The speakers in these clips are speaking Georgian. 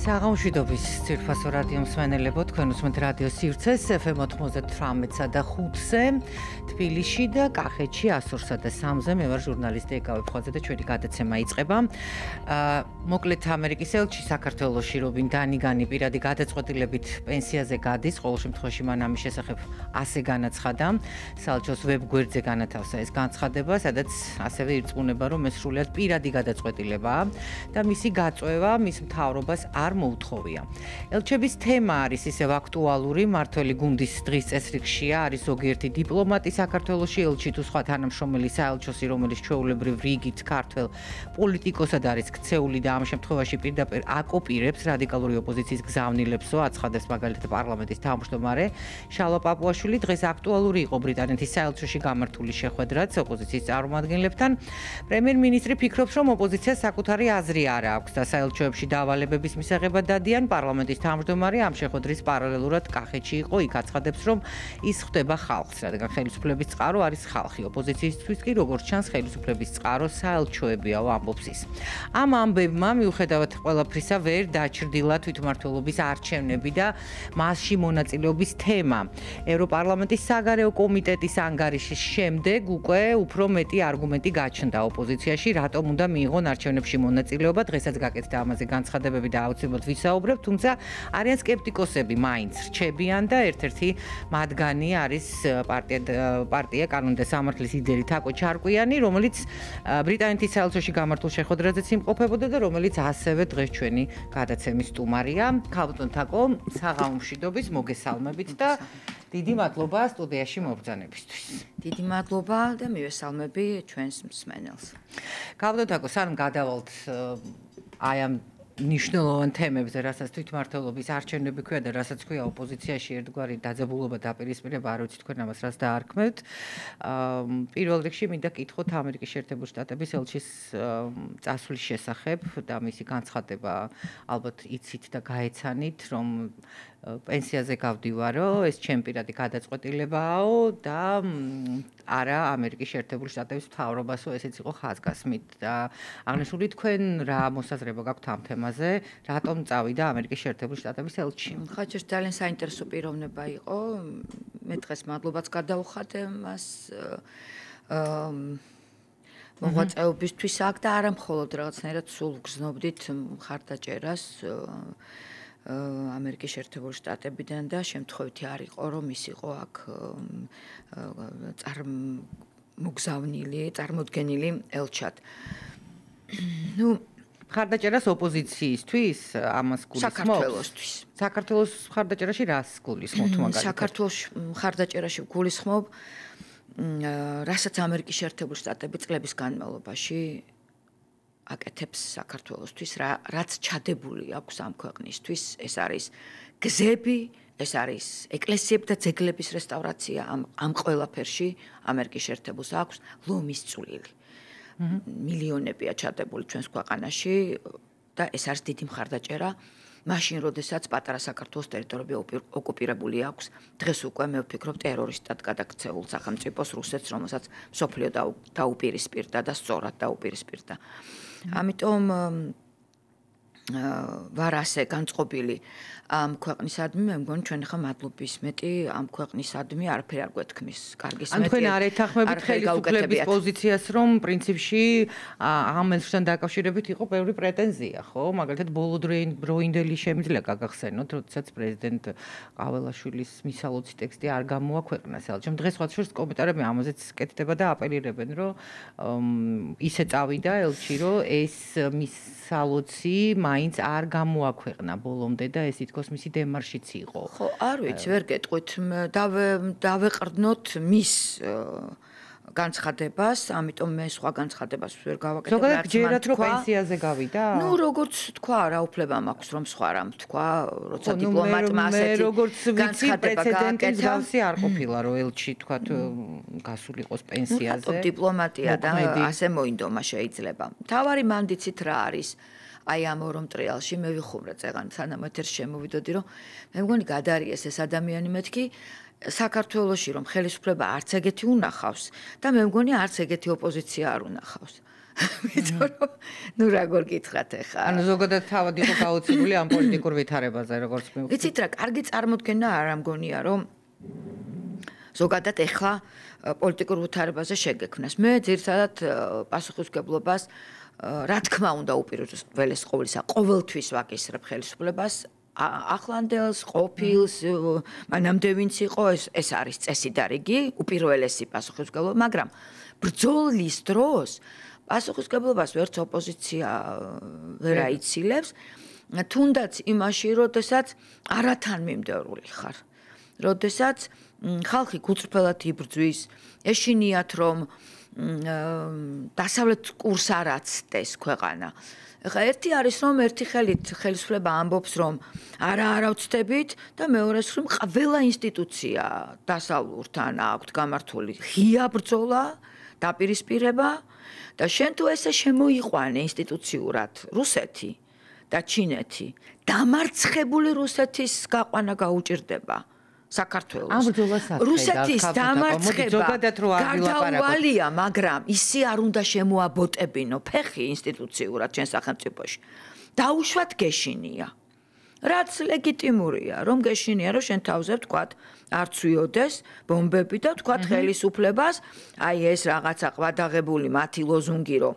საღამოშვიდობის ძირფასო რადიო მსმენელებო, თქვენ უსმენთ რადიო სივრცეს FM 98-სა და 5-ზე, თბილისში და კახეთში 102-სა და 3-ზე. მე ვარ ჟურნალისტი ეკავე ფხოძე და ჩვენი გადაცემა იწყება. მოკლედ ამერიკის ელჩი საქართველოში რობინ დანიგანი პირადი გადაწყვეტილებით პენსიაზე გადის, ყოველ შემთხვევაში მან ამის შესახებ ასე განაცხადა. საელჩოს ვებგვერდზე განათავსა ეს განცხადება, სადაც ასევე ირწმუნება, რომ ეს სრულიად პირადი გადაწყვეტილებაა და მისი გაწვევა მის მთავრობას არ მოუთხოვია. ელჩების თემა არის ისევ აქტუალური, მართველი გუნდის დღის წესრიგშია, არის ზოგიერთი დიპლომატი საქართველოში, ელჩი თუ სხვა თანამშრომელი საელჩოსი, რომელიც ჩვეულებრივ რიგით ქართველ პოლიტიკოსად არის ქცეული და ამ შემთხვევაში პირდაპირ აკოპირებს რადიკალური ოპოზიციის გზავნილებსო, აცხადებს მაგალითად პარლამენტის თავმჯდომარე შალვა პაპუაშვილი. დღეს აქტუალური იყო ბრიტანეთის საელჩოში გამართული შეხვედრაც ოპოზიციის წარმომადგენლებთან. პრემიერ-მინისტრი ფიქრობს, რომ ოპოზიციას საკუთარი აზრი არ აქვს და საელჩოებში დავალებების მისაღებად დადიან. პარლამენტის თავმჯდომარე ამ შეხვედრის პარალელურად კახეთში იყო, იქ აცხადებს, რომ ის ხვდება ხალხს, რადგან ხელისუფლების წყარო არის ხალხი. ოპოზიციისთვის კი როგორც ჩანს, ხელისუფლების წყარო საელჩოებიაო, ამბობს ის. ამ ამბებმა მიუხედავად ყველაფრისა ვერ დაჩრდილა თვითმმართველობის არჩევნები და მასში მონაწილეობის თემა. ევროპარლამენტის საგარეო კომიტეტის ანგარიშის შემდეგ უკვე უფრო მეტი არგუმენტი გაჩნდა ოპოზიციაში, რატომ უნდა მიიღონ არჩევნებში მონაწილეობა. დღესაც გაკეთდა ამაზე განცხადებები და აუცილებლად ვისაუბრებთ, თუმცა არიან სკეპტიკოსები მაინც რჩებიან და ერთ-ერთი მათგანი არის პარტია კანონი და სამართლის ლიდერი თაკო ჩარკვიანი, რომელიც ბრიტანეთის საელჩოში გამართულ შეხვედრაზეც იმყოფებოდა და რომელიც ასევე დღეს ჩვენი გადაცემის სტუმარია. ქალბატონ თაკო, საღამომშვიდობის, მოგესალმებით და დიდი მადლობა სტუდიაში მობრძანებისთვის. დიდი მადლობა და მივესალმები ჩვენს მსმენელს. ქალბატონ თაკო, სანამ გადავალთ აი ამ ნიშნულოვან თემებზე, რასაც თვითმმართველობის არჩევნები ქვია და რასაც ქვია ოპოზიციაში ერთგვარი დაძაბულობა დაპირისპირება, არ ვიცი თქვენ ამას რას დაარქმევთ. პირველ რიგში მინდა კითხოთ ამერიკის შეერთებული შტატების ელჩის წასვლის შესახებ და მისი განცხადება ალბათ იცით და გაეცანით, რომ პენსიაზე გავდივარო, ეს ჩემი პირადი გადაწყვეტილებაა და არა ამერიკის შეერთებული შტატების მთავრობასო, ესეც იყო ხაზგასმით და აღნიშნული თქვენ რა მოსაზრება გაქვთ ამ თემაზე, რატომ წავიდა ამერიკის შეერთებული შტატების ელჩი? ხაჭერს ძალიან საინტერესო პიროვნება იყო. მე დღეს მადლობაც გადავუხადე მას მოღვაწეობისთვის აქ და არა მხოლოდ რაღაცნაირად სულ გზნობდით მხარდაჭერას ამერიკის შეერთებული შტატებიდან და შემთხვევითი არ იყო, რომ ის იყო აქ წარმოდგენილი ელჩად. ნუ მხარდაჭერას ოპოზიციისთვის ამას გულისხმობს? საქართველოს მხარდაჭერაში რას გულისხმობთ მაგალითად? საქართველოს მხარდაჭერაში გულისხმობ, რასაც ამერიკის შეერთებული შტატები წლების განმავლობაში აკეთებს საქართველოსთვის, რაც ჩადებული აქვს ამ ქვეყნისთვის, ეს არის გზები, ეს არის ეკლესიები და ძეგლების რესტავრაცია, ამ ყველაფერში ამერიკის შეერთებულს აქვს ლომის წვლილი. მილიონებია ჩადებული ჩვენს ქვეყანაში და ეს არის დიდი მხარდაჭერა. მაშინ, როდესაც პატარა საქართველოს ტერიტორიები ოკუპირებული აქვს, დღეს უკვე მე ვფიქრობ ტერორისტად გადაქცეულ სახელმწიფოს რუსეთს, რომელსაც მსოფლიო დაუპირისპირდა და სწორად დაუპირისპირდა. ამიტომ ვარ ასე განწყობილი ამ ქვეყნისადმი, მე მგონი ჩვენ ხა მადლობის მეტი ამ ქვეყნისადმი არაფერი არ გვეთქმის. კარგის მეტი. ან თქვენ არ ეთანხმებით ხელისუფლების პოზიციას, რომ პრინციპში ამ ელჩთან დაკავშირებით იყო ბევრი პრეტენზია, ხო? მაგალითად ბოლოდროინდელი შემიძლია გაგახსენოთ, როდესაც პრეზიდენტ ყაველაშვილის მისალოცი ტექსტი არ გამოაქვეყნა საელჩომ. დღეს სხვა შორის კომენტარები ამაზეც კეთდება და აპელირებენ, რომ ისე წავიდა ელჩი, რომ ეს მისალოცი მაინც არ გამოაქვეყნა ბოლომდე და ეს თითქოს მისი დემარშიც იყო. ხო, არ ვიცი, ვერ გეტყვით, დავეყრდნოთ მის განცხადებას, ამიტომ მე სხვა განცხადებას ვერ გავაკეთებ. ზოგადად ჯერათ რომ პენსიაზე გავიდა? ნუ როგორც თქვა, რა უფლება მაქვს რომ სხვა რამ თქვა, როცა დიპლომატმა ასეთი განცხადება გააკეთა. გავსი არ ყოფილა რომ ელჩი თქვა გასულიყოს პენსიაზე. დიპლომატია და ასე მოინდომა შეიძლება. თავარი მანდიცით რა არის? აი ამ ორ მტრიალში მე ვიხუმრე წეგან სანამ ეთერში შემოვიდოდი რომ მე მგონი გადარიეს ეს ადამიანი მეთქი საქართველოში რომ ხელისუფლება არც ეგეთი უნახავს და მე მგონი არც ეგეთი ოპოზიცია არ უნახავს. იმიტომ რომ ნუ როგორ გითხრათ ახლა. ანუ ზოგადად თავად იყო გაოცებული ამ პოლიტიკურ ვითარებაზე, როგორც მივხვდი. იცით რა, კარგი წარმოდგენა არ ამგონია, რომ ზოგადად ახლა პოლიტიკურ ვითარებაზე შეგექმნას. მე ძირითადად პასუხისმგებლობას რა თქმა უნდა უპირველეს ყოვლისა ყოველთვის ვაკისრებ ხელისუფლებას, ახლანდელს, ყოფილს, მანამდე ვინც იყო, ეს არის წესი და რიგი, უპირველესი პასუხისმგებლობა, მაგრამ ბრძოლის დროს პასუხისმგებლობას ვერც ოპოზიცია ვერ აიცილებს, თუნდაც იმაში, როდესაც არათან მიმდევრული ხარ. როდესაც ხალხი გულწრფელად იბრძვის, ეშინიათ რომ დასავლეთ კურს არ აცდეს ქვეყანა. ეხლა ერთი არის რომ ერთი ხელით ხელისუფლება ამბობს რომ არა ვცდებით და მეორეს რომ ყველა ინსტიტუცია დასავლურთან აქვთ გამართული ღია ბრძოლა, დაპირისპირება და შენ თუ ესე შემოიყვანე ინსტიტუციურად რუსეთი და ჩინეთი, დამარცხებული რუსეთის გაყვანა გაუჭირდება. საქართველოს. რუსეთის დამარცხება გარდაუვალია, მაგრამ ისე არ უნდა შემოაბოტებინო ფეხი ინსტიტუციურად ჩვენ სახელმწიფოში. დაუშვათ გეშინია. რაც ლეგიტიმურია, რომ გეშინია, რომ შენ თავზე ვთქვათ, არ ცვიოდეს ბომბები და ვთქვათ ხელისუფლებას, აი ეს რაღაცა ყვადაღებული მათი ლოზუნგი რომ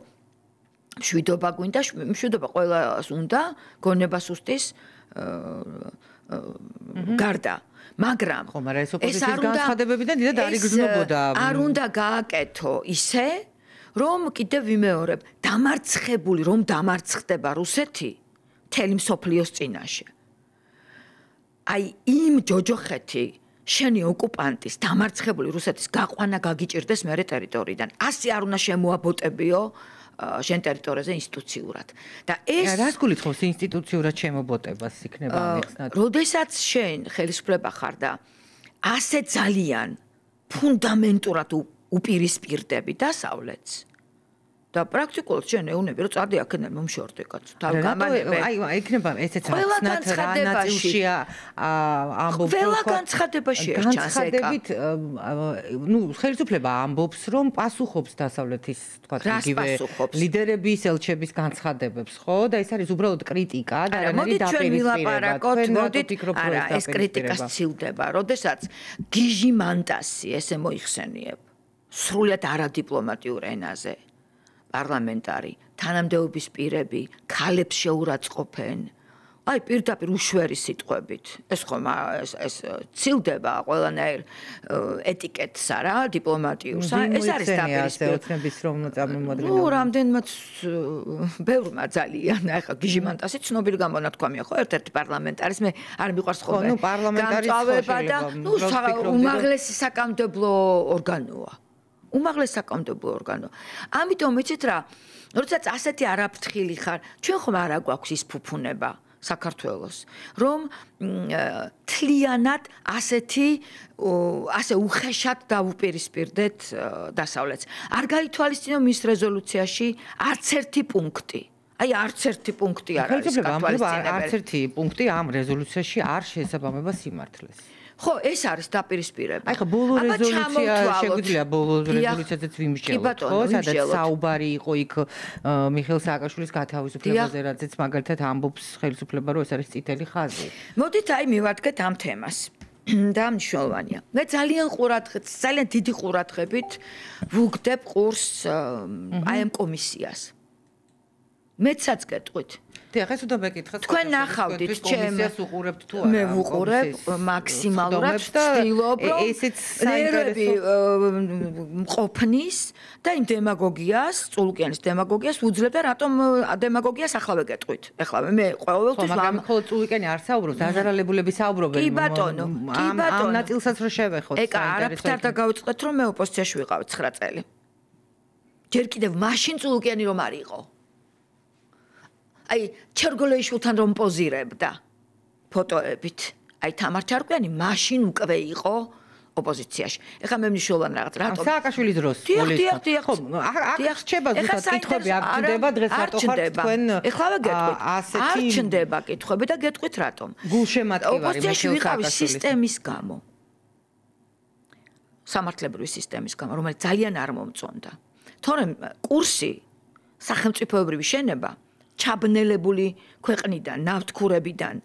მშვიდობა გვინდა, მშვიდობა ყველას უნდა, გონება სუსტის გარდა. მაგრამ ეს ოპოზიციის განცხადებებიდან დიდად არიგრძნობოდა. არ უნდა გააკეთო ისე, რომ კიდევ ვიმეორებ, დამარცხებული რომ დამარცხდება რუსეთი მთელი მსოფლიოს წინაშე. აი იმ ჯოჯოხეთი შენი ოკუპანტის დამარცხებული რუსეთის გაყვანა გაგიჭირდეს მერე ტერიტორიიდან. ასე არ უნდა შემოაბოტებიო შენ ტერიტორიაზე ინსტიტუციურად. და ეს რას გულისხმობს ინსტიტუციურად შემობოტებას იქნება მეხსნად? როდესაც შენ ხელისუფლება ხარ და ასე ძალიან ფუნდამენტურად უპირისპირდები დასავლეთს და პრაქტიკულად შენ ეუნები რომ წადი აქედან მომშორდე კაცო. თავი გამანებე. აი იქნება ესეც რაცნად რა ნაწილშია ამბობს ყველა განცხადებაშია ჩანს ეკა. განცხადებით ნუ ხელისუფლება ამბობს რომ პასუხობს დასავლეთის თქვათ იგივე ლიდერების ელჩების განცხადებებს, ხო? და ეს არის უბრალოდ კრიტიკა და რანაირი დაპირისპირება. მოდით არა, ეს კრიტიკა სცილდება, როდესაც გიჟი მანდასი ესე მოიხსენიებ სრულად არადიპლომატიურ ენაზე. პარლამენტარი, თანამდებობის პირები, ქალებს შეურაცხყოფენ. აი პირდაპირ უშვერი სიტყვებით. ეს ხომ ეს ცილდება ყველანაირ ეტიკეტს არა, დიპლომატიურს. ეს არის დაპირისპირების რომ წარმომადგენელი. ნუ რამდენმაც ბევრმა ძალიან. ახლა გიჟიმანტასი ცნობილი გამონათქვამია ხო ერთ-ერთი პარლამენტარის მე არ მიყვარს ხოლმე. ნუ პარლამენტარის და ნუ უმაღლესი საკანონმდებლო ორგანოა. უმაღლესი საკანონმდებლო ორგანო. ამიტომ იცით რა, როდესაც ასეთი არაფრთხილი ხარ, ჩვენ ხომ არა გვაქვს ის ფუფუნება საქართველოს, რომ თლიანად ასე უხეშად დაუპირისპირდეთ დასავლეთს. არ გაითვალისწინო მის რეზოლუციაში არც ერთი პუნქტი. აი არც ერთი პუნქტი არ არის გათვალისწინებელი. არც ერთი პუნქტი ამ რეზოლუციაში არ შეესაბამება სიმართლეს. ხო, ეს არის დაპირისპირება. აი ხა ბოლო რეზოლუცია შეგვიძლია ბოლო რეზოლუციაზეც ვიმსჯელოთ, ხო? სადაც საუბარი იყო იქ მიხეილ სააკაშვილის გათავისუფლებაზე, რადგან მაგალითად ამბობს ხელისუფლება, რომ ეს არის წითელი ხაზი. მოდით აი მივადგეთ ამ თემას. და მნიშვნელოვანია. მე ძალიან დიდი ყურადღებით ვუგდებ ყურს აი ამ კომისიას. მეცაც გეტყვით. დიახ, ეს უნდა მეკითხოთ. თქვენ ნახავდით კომისიას უყურებთ თუ არა? მე ვუყურებ მაქსიმალურად ვცდილობ, რომ ესეც საინტერესო მყოფნის და იმ დემაგოგიას, წულუკიანის დემაგოგიას უძლებ და რატომ დემაგოგიას ახლა გეტყვით. ახლა მე ყოველთვის მაგრამ ხოლმე წულუკიანი არ საუბრობს, დაზარალებულები საუბრობენ. კი ბატონო, ამ ნაწილსაც რო შევეხოთ. ეკა არაფერ არ დავიწყეთ, რომ მე ოპოზიციაში ვიყავ 9 წელი. ჯერ კიდევ მაშინ წულუკიანი რომ არ იყო. აი ჩერგოლეიშვილთან რომ პოზირებდა ფოტოებით. აი თამარ ჩარკვიანი მაშინ უკვე იყო ოპოზიციაში. ეხლა მე მნიშვნელოვანი რაღაც რატომ სააკაშვილის დროს დიახ. აქ რჩება ზუსტად კითხვები აქ ჩნდება დღეს რატო ხართ თქვენ ეხლა გეტყვით. ასეთი არ ჩნდება კითხვები და გეტყვით რატომ. გულშემატკივარი ოპოზიციაში ვიყავი სისტემის გამო. სამართლებრივი სისტემის გამო, რომელიც ძალიან არ მომწონდა. თორემ კურსი სახელმწიფოებრივი შენება ჩაბნელებული ქვეყნიდან, ნავთქურებიდან,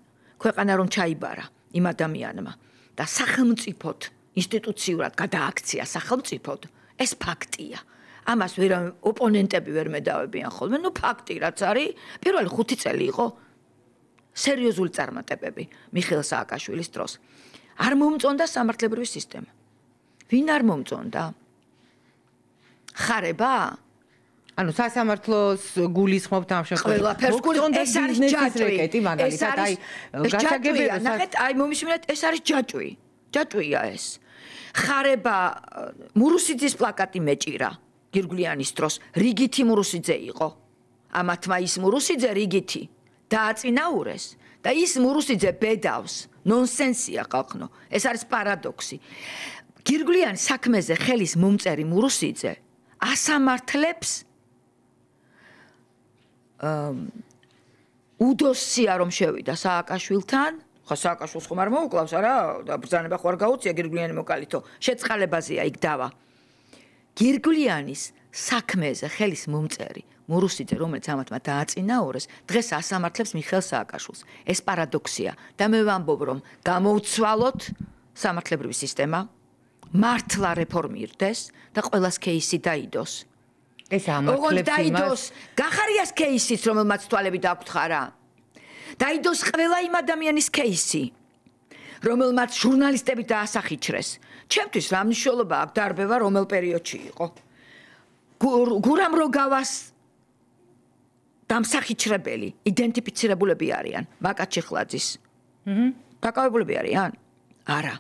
ქვეყანა რომ ჩაიბარა იმ ადამიანმა და სახელმწიფოდ ინსტიტუციურად გადააქცია სახელმწიფოდ, ეს ფაქტია. ამას ვერავინ ოპონენტები ვერ მედავებიან ხოლმე, ფაქტი რაც არის, პირველი 5 წელი იყო სერიოზული წარმატებები მიხეილ სააკაშვილის დროს. არ მომწონდა სამართლებრივი სისტემა. ვინ არ მომწონდა? ხარება? ანუ სასამართლოს გულისხმობთ ამ შემთხვევაში. ეს არის ჯაჭვი. მაგალითად, აი გასაგებია, ნახეთ, აი მომისმინეთ, ეს არის ჯაჭვი. ჯაჭვია ეს. ხარება მურუსიძის პლაკატი მეჭირა გირგვლიანის დროს. რიგითი მურუსიძე იყო. ამათმა ის მურუსიძე რიგითი დააწინაურეს და ის მურუსიძე ბედავს. ნონსენსია ხალხო. ეს არის პარადოქსი. გირგვლიანის საქმეზე ხელის მომწერი მურუსიძე ასამართლებს უდოსია რომ შევიდა სააკაშვილთან, ხო სააკაშვილს ხომ არ მოუკლავს არა და ბრძანება ხო არ გაუწია გირგვლიანი მოკალითო, შეწყალებაზეა იქ დავა. გირგვლიანის საქმეზე ხელის მომწერი მურუსიძე, რომელიც ამათმა დააწინაურეს, დღეს ასამართლებს მიხეილ სააკაშვილს. ეს პარადოქსია და მე ვამბობ რომ გამოუცვალოთ სამართლებრივი სისტემა, მართლა რეფორმირდეს და ყველას кейსი დაიდოს. ეს ამართლებს დაიდოს გახარიას кейსიც, რომელმაც თვალები დაგვთხარა. დაიდოს ყველა იმ ადამიანის кейსი, რომელმაც ჟურნალისტები დაასახიჩრეს. ჩემთვის რა მნიშვნელობა აქვს დარბევა რომელ პერიოდში იყო. გურამ როგავას დამსახიჩრებელი იდენტიფიცირებულები არიან მაკა ჩიხლაძის. დაკავებულები არიან? არა.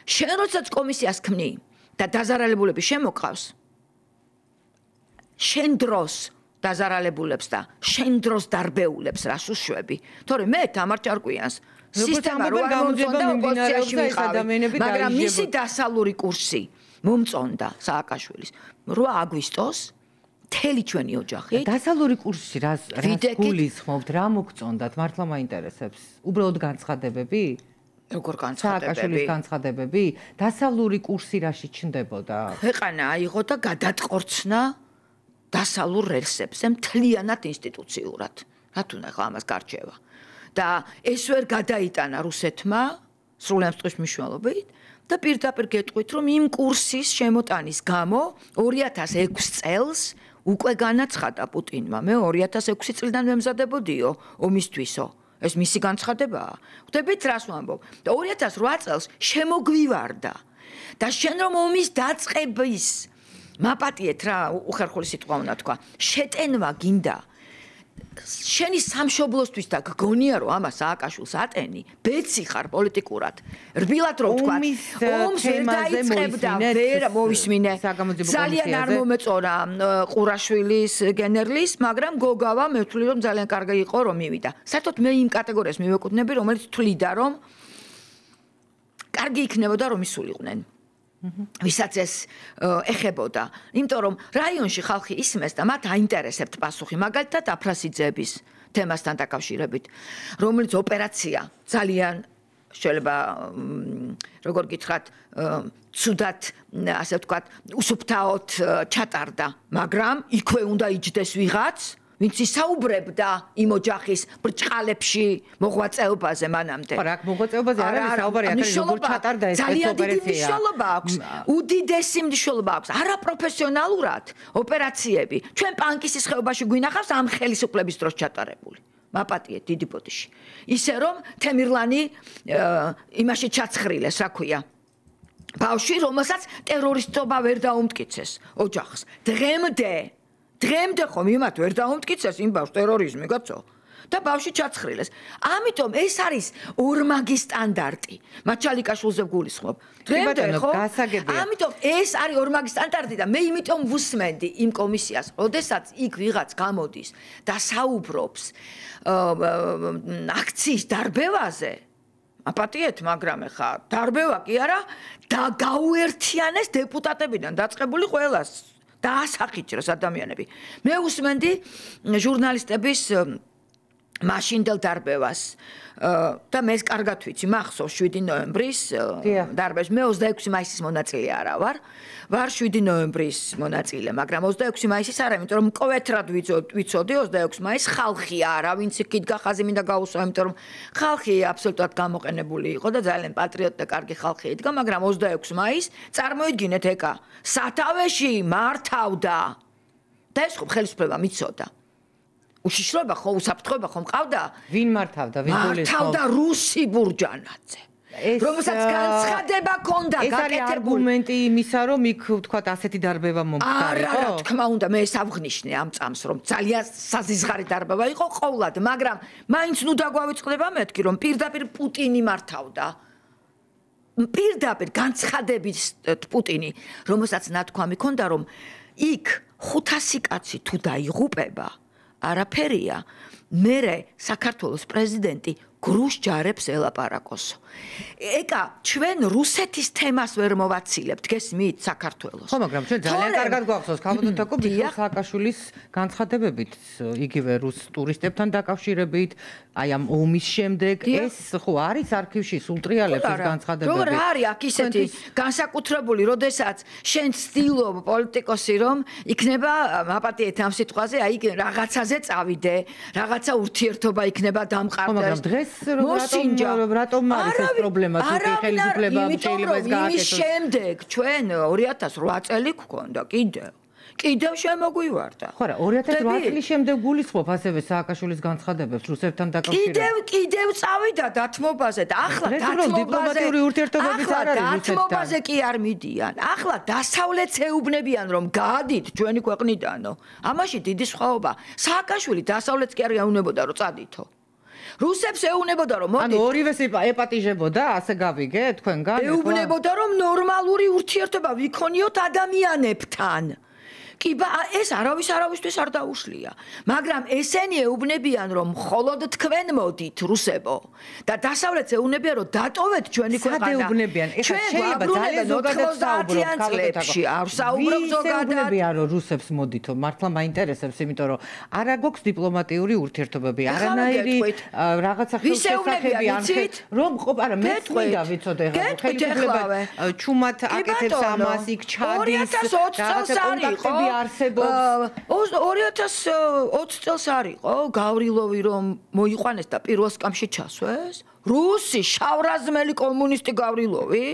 შენ როდესაც კომისიას ქმნი და დაზარალებულები შემოყავს, შენ დროს დაზარალებულებს და შენ დროს დარბეულებს რას უშვები. თორე მე თამარჭარკვიანს სისტემა რო არ მომწონდა ოპოზიციაში ვიყავი, მაგრამ მისი დასალური კურსი მომწონდა სააკაშვილის. 8 აგვისტოს მთელი ჩვენი ოჯახი. დასალური კურსი რას გულისხმობთ, რა მოგწონდათ, მართლა მაინტერესებს. უბრალოდ განცხადებები? როგორ განცხადებები? განცხადებები? დასალური კურსი რაში ჩნდებოდა? ქვეყანა აიღო და გადატყორცნა დასალურ რელსებზე მთლიანად ინსტიტუციურად. რა თქმა უნდა, ამას გარჩევა. და ეს ვერ გადაიტანა რუსეთმა სრული ამწყვის მნიშვნელობით და პირდაპირ გეტყვით, რომ იმ კურსის შემოტანის გამო 2006 წელს უკვე განაცხადა პუტინმა. მე 2006 წლიდან მემზადებოდიო ომისთვისო. ეს მისი განცხადებაა. ხვდებით რას ვამბობ? და 2008 წელს შემოგვივარდა. და შენ რომ ომის დაწყების მაპატიეთ რა უხერხული სიტყვა უნდა თქვა. შეტენვა გინდა. შენი სამშობლოსთვის და გგონია რომ ამას სააკაშვილს ატენი, ბეცი ხარ პოლიტიკურად. რბილად რო ვთქვა, ომს ვერ დაიწყებდა, ვერ მოვისმინე. ძალიან არ მომეწონა ყურაშვილის გენერლის, მაგრამ გოგავა მე ვთვლი რომ ძალიან კარგი იყო რომ მივიდა. საერთოდ მე იმ კატეგორიას მივეკუთვნები, რომელიც თვლიდა რომ კარგი იქნებოდა რომ ისულიყვნენ. ვისაც ეს ეხებოდა, იმიტომ რომ რაიონში ხალხი ისმეს და მათ აინტერესებთ პასუხი, მაგალითად აფრასიძეების თემასთან დაკავშირებით, რომელიც ოპერაცია ძალიან შეიძლება როგორ გითხრათ, ცუდად, ასე ვთქვათ, უსუფთავოდ ჩატარდა, მაგრამ იქვე უნდა იჯდეს ვიღაც, ვინც ისაუბრებდა იმ ოჯახის ბრჭყალებში მოღვაწეობაზე მანამდე. ხო, რა მოღვაწეობაზე არ არის საუბარი, აქ როგორ ჩატარდა ეს ოპერაცია. ძალიან დიდი მნიშვნელობა აქვს. უდიდესი მნიშვნელობა აქვს. არაპროფესიონალურად ოპერაციები ჩვენ პანკისის ხეობაში გვინახავს ამ ხელისუფლების დროს ჩატარებული. მაპატიეთ დიდი ბოდიში. ისე რომ თემირლანი იმაში ჩაცხრილეს, რა ქვია. ბავშვი, რომელსაც ტერორისტობა ვერ დაუმტკიცეს ოჯახს. დღემდე ხომ იმათ ვერ დაუმტკიცეს იმ ბავშვს ტერორიზმი, გაცო? და ბავშვი ჩაცხრილეს. ამიტომ ეს არის ორმაგი სტანდარტი. მაჩალიკაშვილზე გულისხმობ. დღემდე ხო? ამიტომ ეს არის ორმაგი სტანდარტი და მე იმიტომ ვუსმენდი იმ კომისიას, როდესაც იქ ვიღაც გამოდის და საუბრობს აქციის დარბევაზე. აპატიეთ, მაგრამ ეხა დარბევა კი არა და გაუერთიანეს დეპუტატებიდან დაწყებული ყველას. დაასახიჩრეს ადამიანები. მე უსმენდი ჟურნალისტების მაშინდელ დარბევას და მე ეს კარგად ვიცი, მახსოვს 7 ნოემბრის დარბევაში. მე 26 მაისის მონაწილე არა ვარ 7 ნოემბრის მონაწილე, მაგრამ 26 მაისის არა, იმიტომ რომ მკვეთრად ვიცოდი 26 მაისს ხალხი არა, ვინც იქიდგა ხაზი მინდა გაუსვა, იმიტომ რომ ხალხი აბსოლუტურად გამოყენებული იყო და ძალიან პატრიოტი და კარგი ხალხი იდგა, მაგრამ 26 მაისს წარმოიდგინეთ ეკა, სათავეში მართავდა და ეს ხო ხელისუფლება მიცოდა. უშიშროება ხო, უსაფრთხოება ხო მყავდა? ვინ მართავდა? ვინ გულისხმობდა? მართავდა რუსი ბურჯანაძე. რომელსაც განცხადება ჰქონდა გაკეთებული. ეს არის არგუმენტი იმისა, რომ იქ ვთქვათ ასეთი დარბევა მომხდარიყო? არა, რა თქმა უნდა, მე ეს ავღნიშნე ამ წამს, რომ ძალიან საზიზღარი დარბევა იყო ყოვლად, მაგრამ მაინც ნუ დაგვავიწყდება მეთქი, რომ პირდაპირ პუტინი მართავდა. პირდაპირ განცხადებით პუტინი, რომელსაც ნათქვამი ჰქონდა, რომ იქ 500 კაცი თუ დაიღუპება არაფერია, მერე საქართველოს პრეზიდენტი გრუშჯარებს ელაპარაკოსო. ეკა, ჩვენ რუსეთის თემას ვერ მოვაცილებთ, გესმით საქართველოს. ხო, მაგრამ ჩვენ ძალიან კარგად გვახსოვს ქალბატონთაკო მიხეილ სააკაშვილის განცხადებებით, იგივე რუს ტურისტებთან დაკავშირებით, აი ამ ომის შემდეგ, ეს ხო არის არქივში სულ ტრიალებს ეს განცხადებები. როგორ არის აქ ისეთი განსაკუთრებული, როდესაც შენ ცდილობ პოლიტიკოსი რომ იქნება აპატიეთ ამ სიტყვაზე, აი რაღაცაზე წავიდე, რაღაცა ურთიერთობა იქნება დამყარდეს. რატომ არის ეს პრობლემა თუ ხელისუფლება შეიძლება ეს გააკეთოს? იმის შემდეგ ჩვენ 2008 წელი გქონდა კიდევ შემოგვივარდა. ხო რა, 2008 წლის შემდეგ გულისხმობ ასევე სააკაშვილის განცხადებებს რუსებთან დაკავშირებით. კიდევ წავიდა დათმობაზე და ახლა დიპლომატიური ურთიერთობებიც არ არის რუსეთთან. დათმობაზე კი არ მიდიან. ახლა დასავლეთს ეუბნებიან რომ გაადით ჩვენი ქვეყნიდანო. ამაში დიდი სხვაობა. სააკაშვილი დასავლეთს კი არ გაუნებოდა რომ წადითო. რუსებს ეუბნებოდა რომ მოდი. ანუ ორივეს ეპატიჟებოდა, ასე გავიგე თქვენგან? ეუბნებოდა რომ ნორმალური ურთიერთობა ვიქონიოთ ადამიანებთან. კი, ეს არავისთვის არ დაუშლია. მაგრამ ესენი ეუბნებიან რომ მხოლოდ თქვენ მოდით რუსებო და დასავლეთს ეუბნებიან რომ დატოვეთ ჩვენი ქვეყანა. სად ეუბნებიან? ეხლა შეიძლება ძალიან ზოგადად წლებში არ საუბრობ ზოგადად. ეუბნებიან რომ რუსებს მოდითო, მართლა მაინტერესებს, იმიტომ რომ არა გვაქვს დიპლომატიური ურთიერთობები, არანაირი რაღაცა ხელშესახები არ რომ არა მე მინდა ვიცოდე ახლა ხელისუფლება ჩუმად აკეთებს ამას იქ ჩადის 2020 წელს არსებობს 2020 წელს არ იყო გავრილოვი რომ მოიყვანეს და პირველ სკამში ჩასვეს? რუსი შავრაზმელი კომუნისტი გავრილოვი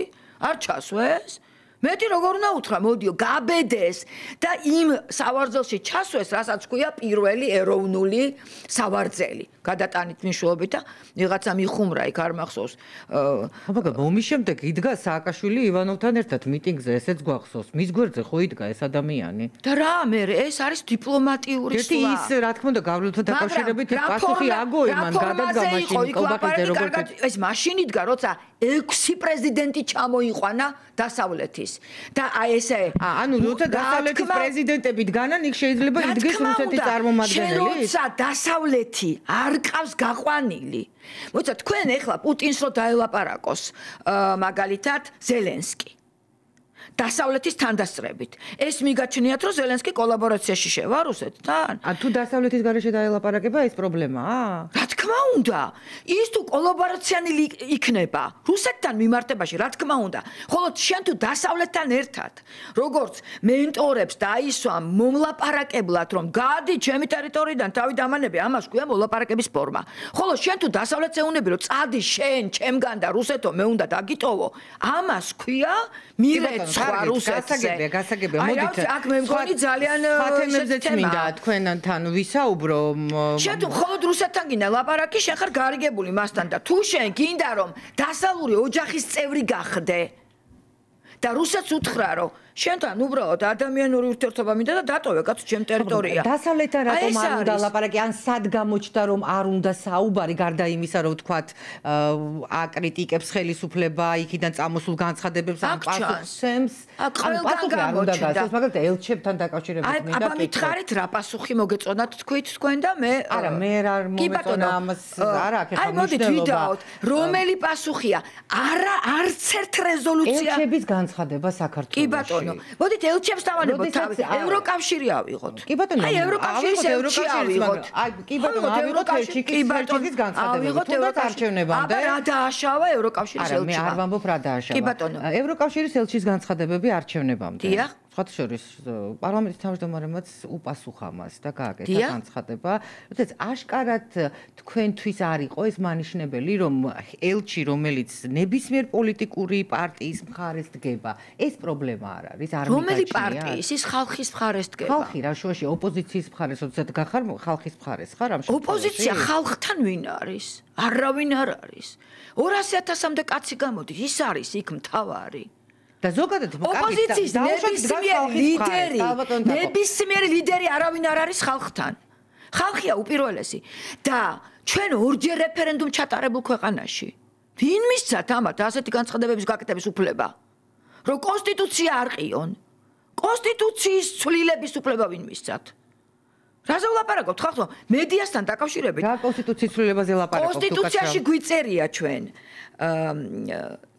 არ ჩასვეს? მეტი როგორ უნდა უთხრა, მოდიო, გაბედეს და იმ სავარძელში ჩასვეს, რასაც ქვია პირველი ეროვნული სავარძელი. გადატანით მნიშვნელობით და ვიღაცა მიხუმრა იქ არ მახსოვს. მაგრამ ომის შემდეგ იდგა სააკაშვილი ივანოვთან ერთად მიტინგზე, ესეც გვახსოვს. მის გვერდზე ხო იდგა ეს ადამიანი? და რა, მე ეს არის დიპლომატიური სვლა. ერთი ის რა თქმა უნდა გავლენთან დაკავშირებით პასუხი აგო იმან გადადგა მაშინ ყობაკიძე როგორც ეს მაშინ იდგა, როცა 6 პრეზიდენტი ჩამოიყვანა დასავლეთის. და აი ესე ანუ როცა დასავლეთის პრეზიდენტები დგანან, იქ შეიძლება იდგეს რუსეთის წარმომადგენელი? როცა დასავლეთი არ ყავს გაყვანილი. მოიცა თქვენ ეხლა პუტინს რო დაელაპარაკოს მაგალითად ზელენსკი დასავლეთის თანდასწრებით. ეს მიგაჩნიათ რომ ზელენსკი კოლაბორაციაში შევა რუსეთთან? თუ დასავლეთის გარეშე დაელაპარაკება ეს პრობლემაა? რა თქმა უნდა. ის თუ კოლაბორაციანილი იქნება რუსეთთან მიმართებაში, რა თქმა უნდა. ხოლო შენ თუ დასავლეთთან ერთად, როგორც მენტორებს დაისვა მომლაპარაკებლად, რომ გადი ჩემი ტერიტორიიდან თავი დამანები, ამას ქვია მოლაპარაკების ფორმა. ხოლო შენ თუ დასავლეთს ეუბნები, რომ წადი შენ ჩემგან და რუსეთო მე უნდა დაგიტოვო, ამას ქვია მირეცვა რუსეთზე. გასაგებია, მოდით. აქ მე მგონი ძალიან თემებზეც მინდა თქვენთან ვისაუბრო. შენ თუ მხოლოდ რუსეთთან გინდა ლაპარაკი, შენ ხარ გარიგებული მასთან და თუ შენ გინდა რომ დასავლური ოჯახის წევრი გახდე და რუსეთს უთხრა რომ შენთან უბრალოდ ადამიანური ურთიერთობა მინდა და დატოვე კაცო ჩემ ტერიტორია. დასავლეთთან რატომ არ უნდა ლაპარაკი? ან სად გამოჩნდა რომ არ უნდა საუბარი გარდა იმისა რომ ვთქვათ აკრიტიკებს ხელისუფლება, იქიდან წამოსულ განცხადებებს ან პასუხს? ანუ პასუხი არ უნდა გასცეს, მაგრამ ელჩებთან დაკავშირებით მინდა. აბა მითხარით რა პასუხი მოგეწონათ თქვით თქვენ და მე არა მე არ მომეწონა ამას არა აქ ახლა მნიშვნელობა. რომელი პასუხია? არა არც ერთ რეზოლუცია ელჩების განცხადება საქართველოში. კი ბატონო ბატონო. მოდით ელჩებს დავანებოთ თავი. ევროკავშირი ავიღოთ. კი ბატონო. აი ევროკავშირის ელჩი ავიღოთ. აი კი ბატონო, ავიღოთ ელჩიკის განცხადებები. თუნდაც არჩევნებამდე. აბა რა დააშავა ევროკავშირის ელჩი? არა, მე არ ვამბობ რა დააშავა. კი ბატონო. ევროკავშირის ელჩის განცხადებები არჩევნებამდე. დიახ. სხვათა შორის პარლამენტის თავმჯდომარემაც უპასუხა მას და გააკეთა განცხადება. როდესაც აშკარად თქვენთვის არ იყო ეს მანიშნებელი, რომ ელჩი, რომელიც ნებისმიერ პოლიტიკური პარტიის მხარეს დგება, ეს პრობლემა არ არის, არ მიგაჩნია. რომელი პარტიის? ის ხალხის მხარეს დგება. ხალხი რა შუაში ოპოზიციის მხარეს, როდესაც გახარ ხალხის მხარეს ხარ ამ შემთხვევაში? ოპოზიცია ხალხთან ვინ არის? არავინ არ არის. 200,000-მდე კაცი გამოდის, ის არის იქ მთავარი. და ზოგადად ოპოზიციის ნებისმიერი ლიდერი არავინ არ არის ხალხთან. ხალხია უპირველესი და ჩვენ ორჯერ რეფერენდუმ ჩატარებულ ქვეყანაში. ვინ მისცათ ამათ ასეთი განცხადებების გაკეთების უფლება? რომ კონსტიტუცია არყიონ. კონსტიტუციის ცვლილების უფლება ვინ მისცათ? რაზე ვლაპარაკობთ ხალხო? მედიასთან დაკავშირებით. რა კონსტიტუციის ცვლილებაზე ლაპარაკობთ? კონსტიტუციაში გვიწერია ჩვენ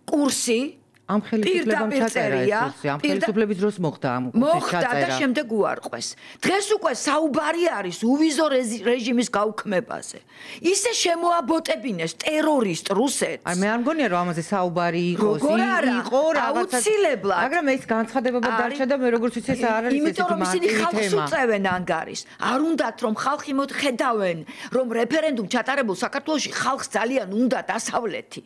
კურსი ამ ხელისუფლებამ ჩაწერა ეს კურსი, ამ ხელისუფლების დროს მოხდა ამ კურსის ჩაწერა. მოხდა და შემდეგ უარყვეს. დღეს უკვე საუბარი არის უვიზო რეჟიმის გაუქმებაზე. ისე შემოაბოტებინეს ტერორისტ რუსეთს. აი მე არ მგონია რომ ამაზე საუბარი იყოს, იყო რაღაცა. აუცილებლად. მაგრამ ეს განცხადებებად დარჩა და მე როგორც ვიცი ეს არ არის ესეთი იმიტომ რომ ისინი ხალხს უწევენ ანგარის. არ უნდათ რომ ხალხი მოხედავენ რომ რეფერენდუმ ჩატარებულ საქართველოში ხალხს ძალიან უნდა დასავლეთი.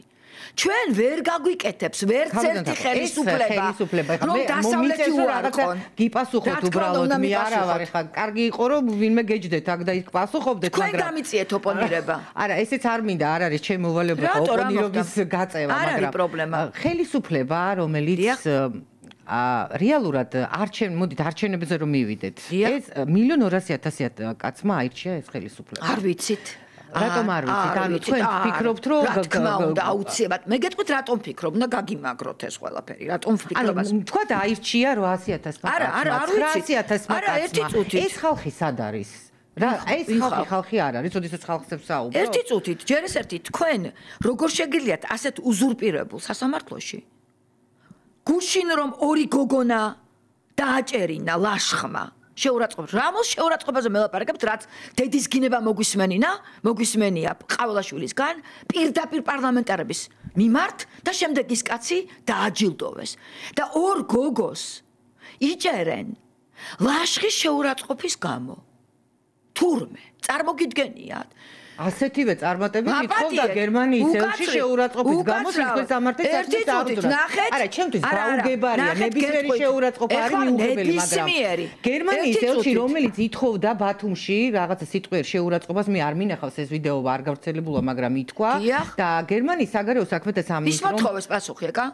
ჩვენ ვერ გაგვიკეთებს ვერც ერთი ხელისუფლება რომ დასავლეთი უარყონ. გიპასუხოთ უბრალოდ მე არა ვარ ხა კარგი იყო რომ ვინმე გეჯდეთ აქ და იქ პასუხობდეთ მაგრამ თქვენ გამიწიეთ ოპონირება. არა ესეც არ მინდა არ არის ჩემი უვალეობა ოპონირობის გაწევა მაგრამ ხელისუფლება რომელიც რეალურად მოდით არჩევნებზე რომ მივიდეთ ეს 1,200,000 კაცმა აირჩია ეს ხელისუფლება. არ ვიცით რატომ არ ვიცით? ანუ თქვენ ფიქრობთ რომ რა თქმა უნდა აუცილებლად. მე გეტყვით რატომ ფიქრობ და გაგიმაგროთ ეს ყველაფერი. რატომ ფიქრობას? ანუ თქვა დაირჩია 800,000 კაცმა. არა, 900,000 არა, ერთი წუთით. ეს ხალხი სად არის? რა ეს ხალხი არ არის, როდესაც ხალხებს საუბრობ. ერთი წუთით, ჯერ ეს ერთი თქვენ როგორ შეგიძლიათ ასეთ უზურპირებულ სასამართლოში? გუშინ რომ ორი გოგონა დააჭერინა ლაშხმა. შეურაცხყოფ რამოს შეურაცხყოფაზე მელაპარაკებთ რაც დედის გინება მოგვისმენია ყაველაშვილისგან პირდაპირ პარლამენტარების მიმართ და შემდეგ ის კაცი დააჯილდოვეს და ორ გოგოს იჭერენ ლაშხის შეურაცხყოფის გამო თურმე წარმოგიდგენიათ ასეთივე წარმატებით ითხოვდა გერმანიის ელჩი შეურაცხყოფის გამო სისხლის სამართლის საქმის აღძვრას. არა, ჩემთვის გაუგებარია, ნებისმიერი შეურაცხყოფა არის მიუღებელი, მაგრამ გერმანიის ელჩი რომელიც ითხოვდა ბათუმში რაღაცა სიტყვიერ შეურაცხყოფას, მე არ მინახავს ეს ვიდეო არ გავრცელებულა, მაგრამ ითქვა და გერმანიის საგარეო საქმეთა სამინისტრო ის მოთხოვეს პასუხი ეკა?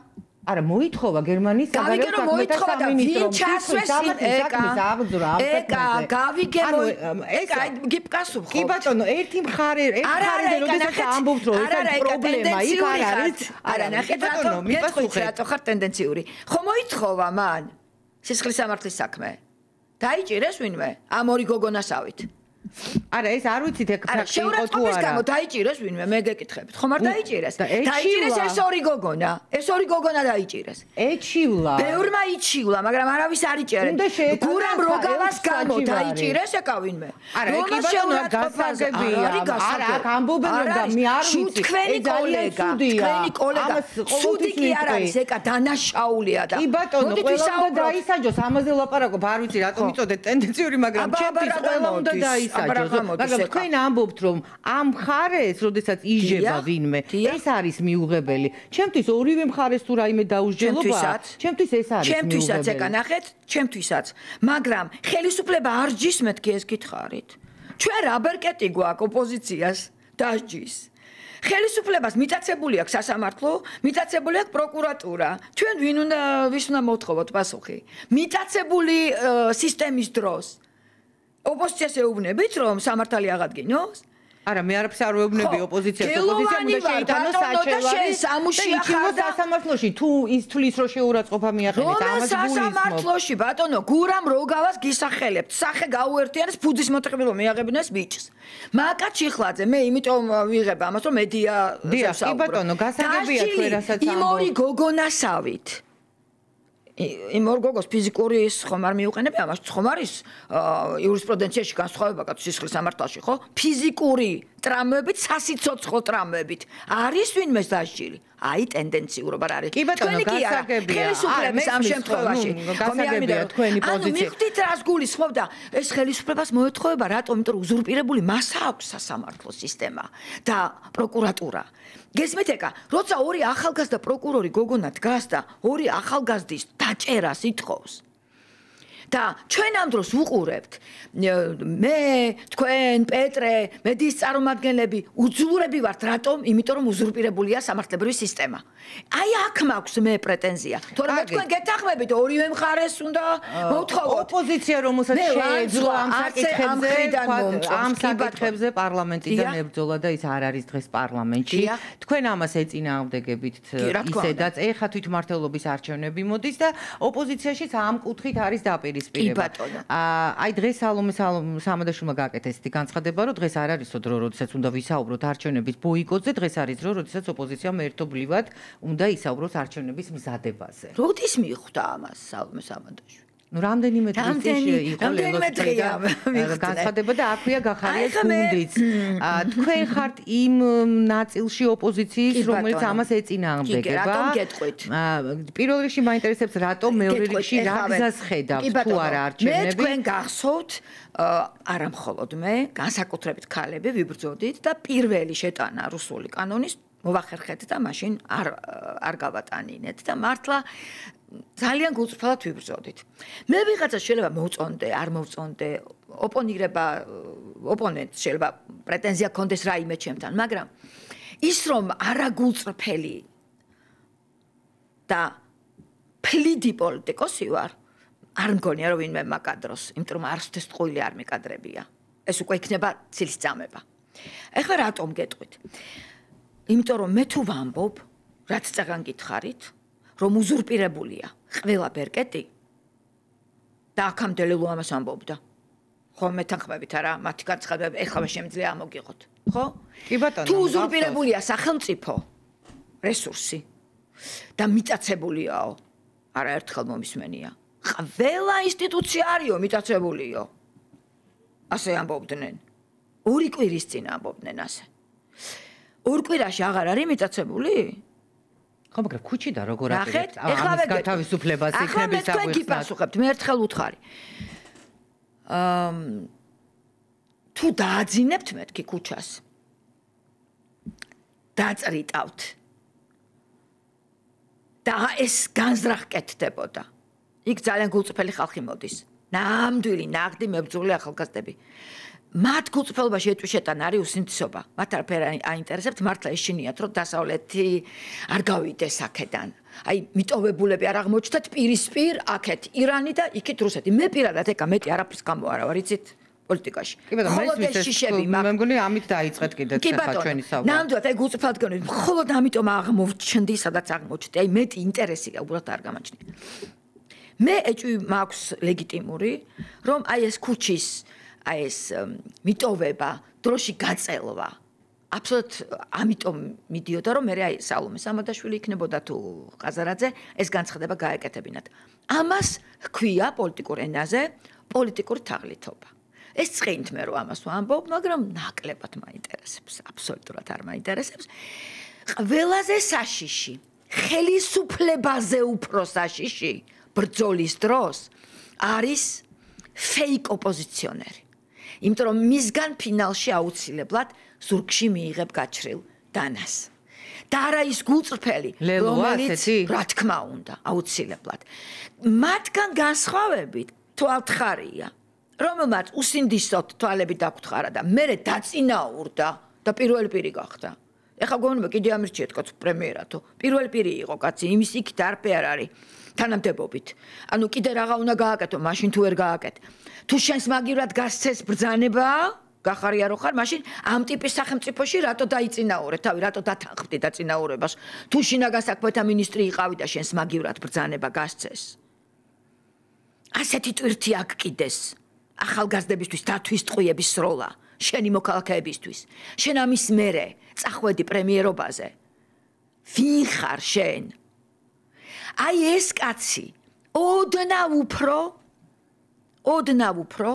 არა, მოითხოვა გერმანიის საგარეო საქმეთა სამინისტრომ ჩასვეს ეკა გავიგე ეკა გიპასუხო. კი ბატონო, ერთი მხარე როდესაც ამბობთ რომ ეს არის პრობლემა, იქ არ არის. არა, ნახეთ ბატონო, მიპასუხეთ რატო ხარ ტენდენციური. ხო მოითხოვა მან სისხლის სამართლის საქმე. დაიჭირეს ვინმე ამ ორი გოგონასავით. არა ეს არ ვიცით ეგ ფაქტი იყო თუ არა. გამო დაიჭირეს ვინმე მე გეკითხებით. ხომ არ დაიჭირეს? დაიჭირეს ეს ორი გოგონა. ეს ორი გოგონა დაიჭირეს. ეჩივლა. ბევრმა იჩივლა, მაგრამ არავის არ იჭერენ. გურამ როგავას გამო დაიჭირეს ეკა ვინმე. რომას შეურაცხყოფაზებია. არა, აქ ამბობენ რომ და მე არ ვიცი. თქვენი კოლეგა. სუდი კი არ არის ეკა დანაშაულია და. კი ბატონო, ყველა უნდა დაისაჯოს, ამაზე ლაპარაკობ, არ ვიცი რატომ იწოდეთ ტენდენციური, მაგრამ ჩემთვის ყველა უნდა დაისაჯოს. მაგრამ თქვენ ამბობთ რომ ამ მხარეს, როდესაც იჟება ვინმე, ეს არის მიუღებელი. ჩემთვის ორივე მხარეს თუ რაიმე დაუსჯელობა, ჩემთვის ეს არის მიუღებელი. ჩემთვისაც ეკა ნახეთ, ჩემთვისაც. მაგრამ ხელისუფლება არ ჯისმეთ კი ეს გითხარით. ჩვენ რა ბერკეტი გვაქვს ოპოზიციას დასჯის. ხელისუფლებას მიტაცებული აქვს სასამართლო, მიტაცებული აქვს პროკურატურა. ჩვენ ვის უნდა მოთხოვოთ პასუხი? მიტაცებული სისტემის დროს. ოპოზიციას ეუბნებით რომ სამართალი აღადგინოს? არა, მე არაფერს არ ვეუბნები ოპოზიციას. ოპოზიცია უნდა შეიტანოს საჩევარი სამუშია ხარ და სასამართლოში თუ ის თulis რო შეურაცხყოფა მიახენეთ, ამას გულისხმობ. სასამართლოში ბატონო, გურამ როგავას გისახელებთ. სახე გაუერთიანეს ფუძის მოთხრობილო მიაღებინეს ბიჭს. მაკაც იხლაძე, მე იმიტომ ვიღებ ამას რომ მედია ზევსაუბრო. კი ბატონო, გასაგებია თქვენ რასაც ამბობთ. იმ ორი გოგონასავით. იმ ორ გოგოს ფიზიკური ხომ არ მიუყენები ამას ხომ არის იურისპრუდენციაში განსხვავება კაც სისხლის სამართალში ხო ფიზიკური ტრამვებით სასიცოცხლო ტრამვებით არის ვინმე დასჯილი აი ტენდენციურობა რა არის კი ბატონო გასაგებია ხელისუფლების ამ შემთხვევაში გასაგებია თქვენი პოზიცია მივხვდით რას გულისხმობდა ეს ხელისუფლებას მოეთხოვება რატომ იმიტომ რომ უზურპირებული მასა აქვს სასამართლო სისტემა და პროკურატურა გესმით ეკა როცა ორი ახალგაზრდა პროკურორი გოგონა დგას და ორი ახალგაზრდის დაჭერას ითხოვს და ჩვენ ამ დროს ვუყურებთ მე თქვენ პეტრე მედიის წარმომადგენლები უძულურები ვართ რატომ იმიტომ რომ უზურპირებულია სამართლებრივი სისტემა აი აქ მაქვს მე პრეტენზია თორემ თქვენ გეთანხმებით ორივე მხარეს უნდა მოვთხოვოთ ოპოზიცია რომელსაც შეეძლო ამ საკითხებზე პარლამენტიდან ებრძოლა და ის არ არის დღეს პარლამენტში თქვენ ამას ეწინააღმდეგებით ისედაც ეხა თვითმმართველობის არჩევნები მოდის და ოპოზიციაშიც ამ კუთხით არის დაპირისპირება აი დღეს სალომე სამადაშვილმა გააკეთა ესეთი განცხადება, რომ დღეს არ არისო დრო, როდესაც უნდა ვისაუბროთ არჩევნების ბოიკოტზე, დღეს არის დრო, როდესაც ოპოზიციამ ერთობლივად უნდა ისაუბროს არჩევნების მზადებაზე. როდის მიხვდა ამას სალომე სამადაშვილი? ну რამდენიმე დღის იყო განცხადება და აქვეა გახარიეს გუნდიც. თქვენ ხართ იმ ნაწილში ოპოზიციის, რომელიც ამას ეწინააღმდეგება. რატომ გეტყვით? პირველ რიგში მაინტერესებს რატომ, მეორე რიგში რა გზას ხედავთ თუ არა არჩევნები? მე თქვენ გახსოვთ არა მხოლოდ მე, განსაკუთრებით ქალები ვიბრძოდით და პირველი შეტანა რუსული კანონის მოვახერხეთ და მაშინ არ გავატანინეთ და მართლა ძალიან გულწრფელად ვიბრძოდით. მე ვიღაცა შეიძლება მოვწონდე, არ მოვწონდე, ოპონენტს შეიძლება პრეტენზია კონდეს რაიმე ჩემთან, მაგრამ ის რომ არაგულწრფელი და ფლიდი პოლიტიკოსი ვარ, არ მგონია რომ ვინმე მაკადროს, იმიტომ რომ არცთეს ტყუილი არ მეკადრებია. ეს უკვე იქნება ცილისწამება. ეხლა რატომ გეტყვით? იმიტომ რომ მე თუ ვამბობ, რაც წაღან გითხარით, რომ უზურპირებულია ყველა ბერკეტი და აქამდე ლელო ამას ამბობდა. ხო მეთანხმებით არა, მათი განცხადებები ეხლა შემიძლია ამოგიღოთ, ხო? კი ბატონო. თუ უზურპირებულია სახელმწიფო რესურსი და მიტაცებულიაო, არაერთხელ მომისმენია. ყველა ინსტიტუცია არისო მიტაცებულიო. ასე ამბობდნენ. ორი კვირის წინ ამბობდნენ ასე. ორ კვირაში აღარ არის მიტაცებული? ხო, მაგრამ ქუჩი და როგორ აკეთებთ? ამის გათავისუფლებას იქნების საგვიხსნათ. ახლა მე გიპასუხებთ, მე ერთხელ უთხარი. თუ დააძინებთ მეთქი ქუჩას. დაწრიტავთ. და ეს განზრახ კეთდებოდა. იქ ძალიან გულწრფელი ხალხი მოდის. ნამდვილი ნაღდი მებრძოლი ახალგაზრდები. მათ გულწრფელობაში ეტვიშეტან არის უსინთისობა. მათ არაფერი აინტერესებთ, მართლა ეშინიათ, რომ დასავლეთი არ გავიდეს აქედან. აი, მიტოვებულები არ აღმოჩნდათ პირისპირ აქეთ ირანი და იქით რუსეთი. მე პირადად ეკა მეტი არაფრის გამო არა ვარ, იცით? პოლიტიკაში. მე მგონი ამით დაიწყეთ კიდეც ახლა ჩვენი საუბარი. ნამდვილად აი გულწრფელად გქონდეთ, მხოლოდ ამიტომ აღმოჩნდი, სადაც აღმოჩნდი. აი მეტი ინტერესი უბრალოდ არ გამაჩნია. მე ეჭვი მაქვს ლეგიტიმური, რომ აი ეს ქუჩის აი ეს მიტოვება, დროში გაწელვა. აბსოლუტ ამიტომ მიდიოდა რომ მე აი სალომე სამადაშვილი იქნებოდა თუ ყაზარაძე ეს განცხადება გაეკეთებინათ. ამას ჰქვია პოლიტიკურ ენაზე პოლიტიკური თაღლითობა. ეს წინთ მე რომ ამას ვამბობ, მაგრამ ნაკლებად მაინტერესებს, აბსოლუტურად არ მაინტერესებს. ყველაზე საშიში, ხელისუფლებაზე უფრო საშიში ბრძოლის დროს არის ფეიკ ოპოზიციონერი. იმიტომ რომ მისგან ფინალში აუცილებლად ზურგში მიიღებ გაჩრილ დანას. და არა ის გულწრფელი, რომელიც რა თქმა უნდა, აუცილებლად. მათგან განსხვავებით თვალთხარია, რომელმაც უსინდისოდ თვალები დაგუთხარა და მერე დაწინაურდა და პირველი პირი გახდა. ეხლა გონიმა კიდე ამირჩიეთ კაც პრემიერათო. პირველი პირი იყო კაცი, იმის იქით არაფერი არ არის. თანამდებობით. ანუ კიდე რაღა უნდა გააკეთო, მაშინ თუ ვერ გააკეთ. თუ შენს მაგივრად გასცეს ბრძანება, გახარია რო ხარ, მაშინ ამ ტიპის სახელმწიფოში რატო დაიწინაურე, თავი რატო დათანხმდი დაწინაურებას? თუ შინაგან საქმეთა მინისტრი იყავი და შენს მაგივრად ბრძანება გასცეს. ასეთი ტვირთი აქ კიდეს. ახალგაზრდებისთვის დათვის ტყვიების სროლა, შენი მოქალაქეებისთვის. შენ ამის მერე წახვედი პრემიერობაზე. ვინ ხარ შენ? აი ეს კაცი, ოდნავ უფრო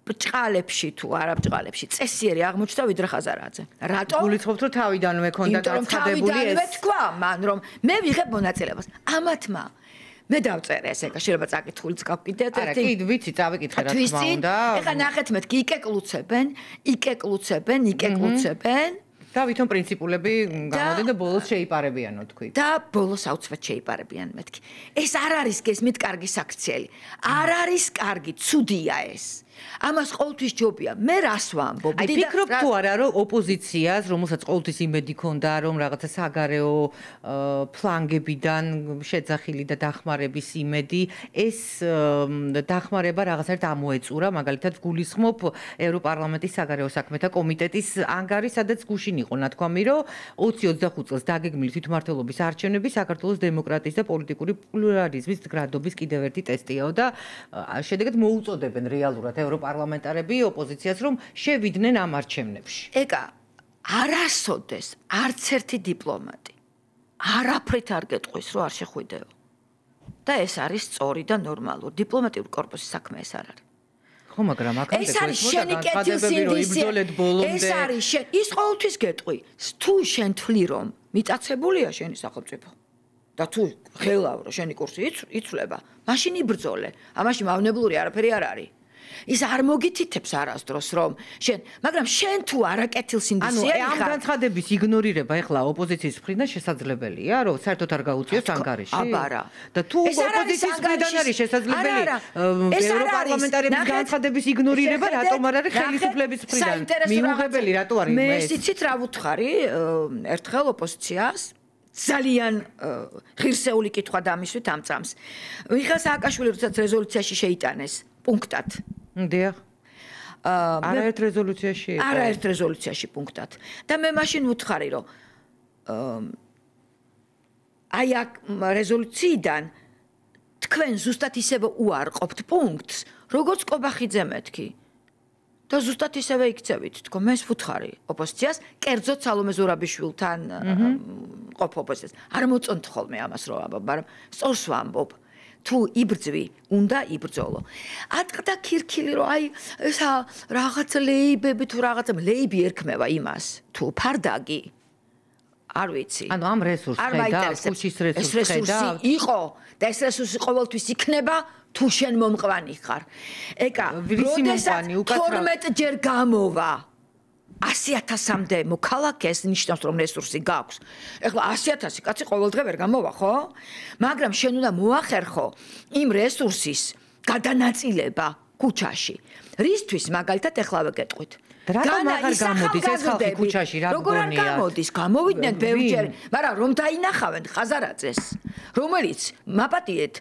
ბჭყალებში თუ არა ბჭყალებში წესიერი აღმოჩნდა ვიდრე ხაზარაძე. რატო? გულისხმობთ რომ თავიდანვე ქონდა გაცხადებული ეს. თავიდანვე თქვა მან რომ მე ვიღებ მონაწილეობას. ამათმა მე დავწერე ეს ეკა შეიძლება წაკითხულიც გავკიდეთ არა კი ვიცი წავიკითხე რა თქმა უნდა. ეხლა ნახეთ მეთქი იკეკლუცებენ და ვითომ პრინციპულები გამოდენ და ბოლოს შეიპარებიანო თქვი. და ბოლოს აუცილებლად შეიპარებიან მეთქი. ეს არ არის გესმით კარგი საქციელი. არ არის კარგი, ცუდია ეს. ამას ყოველთვის ჯობია. მე რას ვამბობ? აი ფიქრობ თუ არა რომ ოპოზიციას, რომელსაც ყოველთვის იმედი ქონდა რომ რაღაცა საგარეო ფლანგებიდან შეძახილი და დახმარების იმედი, ეს დახმარება რაღაცაერთ ამოეწურა, მაგალითად გულისხმობ ევროპარლამენტის საგარეო საქმეთა კომიტეტის ანგარი, სადაც გუშინ იყო ნათქვამი, რომ 20-25 წელს დაგეგმილი თვითმმართველობის არჩევნები საქართველოს დემოკრატიის და პოლიტიკური პლურალიზმის გრადობის კიდევ ერთი ტესტიაო და შედეგად მოუწოდებენ რეალურად ევროპარლამენტარები ოპოზიციას რომ შევიდნენ ამ არჩევნებში. ეკა, არასოდეს არც ერთი დიპლომატი არაფრით არ გეტყვის, რომ არ შეხვიდეო. და ეს არის სწორი და ნორმალური. დიპლომატიური კორპუსის საქმე ეს არ არის. ხო, მაგრამ აქამდე ეს არის შენი კეთილსინდისე. ეს არის ის ყოველთვის გეტყვი. თუ შენ თვლი რომ მიტაცებულია შენი სახელმწიფო და თუ ხელავ რომ შენი კურსი იცვლება, მაშინ იბრძოლე. ამაში მავნებლური არაფერი არ არის. ის არ მოგითითებს არასდროს რომ შენ, მაგრამ შენ თუ არაკეთილსინდისეა ხარ. ანუ ამ განცხადების იგნორირება ეხლა ოპოზიციის მხრიდან შესაძლებელია, რომ საერთოდ არ გაუწიოს ანგარიში? აბარა. და თუ ოპოზიციის მხრიდან არის შესაძლებელი ევროპარლამენტარების განცხადების იგნორირება, რატომ არ არის ხელისუფლების მხრიდან? მიუღებელი რატო არის ეს? მე იცით რა ვუთხარი ერთხელ ოპოზიციას ძალიან ღირსეული კითხვა დამისვით ამ წამს. მიხეილ სააკაშვილი როდესაც რეზოლუციაში შეიტანეს პუნქტად. დიახ. არაერთ რეზოლუციაში. არაერთ რეზოლუციაში პუნქტად. და მე მაშინ ვუთხარი, რომ აი აქ რეზოლუციიდან თქვენ ზუსტად ისევე უარყოფთ პუნქტს, როგორც კობახიძე მეთქი. და ზუსტად ისევე იქცევით, თქო, მე ვუთხარი ოპოზიციას, კერძოდ სალომე ზურაბიშვილთან ყოფ ოპოზიციას. არ მოწონთ ხოლმე ამას რომ ვამბობ, მაგრამ სწორს ვამბობ. თუ იბრძვი, უნდა იბრძოლო. ატყდა ქირქილი რომ აი ესა რაღაც ლეიბები თუ რაღაცა ლეიბი ერქმევა იმას, თუ ფარდაგი არ ვიცი. ანუ ამ რესურსს ხედა, ქუჩის რესურსს ხედა. იყო და ეს რესურსი ყოველთვის იქნება თუ შენ მომყვანი ხარ. ეკა, როდესაც 12 ჯერ გამოვა 100,000-მდე მოქალაქეს ნიშნავს რომ რესურსი გაქვს. ეხლა 100,000 კაცი ყოველდღე ვერ გამოვა, ხო? მაგრამ შენ უნდა მოახერხო იმ რესურსის გადანაწილება ქუჩაში. რისთვის მაგალითად ეხლავე გეტყვით. რატომ აღარ გამოდის ეს ხალხი ქუჩაში რა გონია? როგორ არ გამოდის? გამოვიდნენ ბევრჯერ, მაგრამ რომ დაინახავენ ხაზარაძეს, რომელიც მაპატიეთ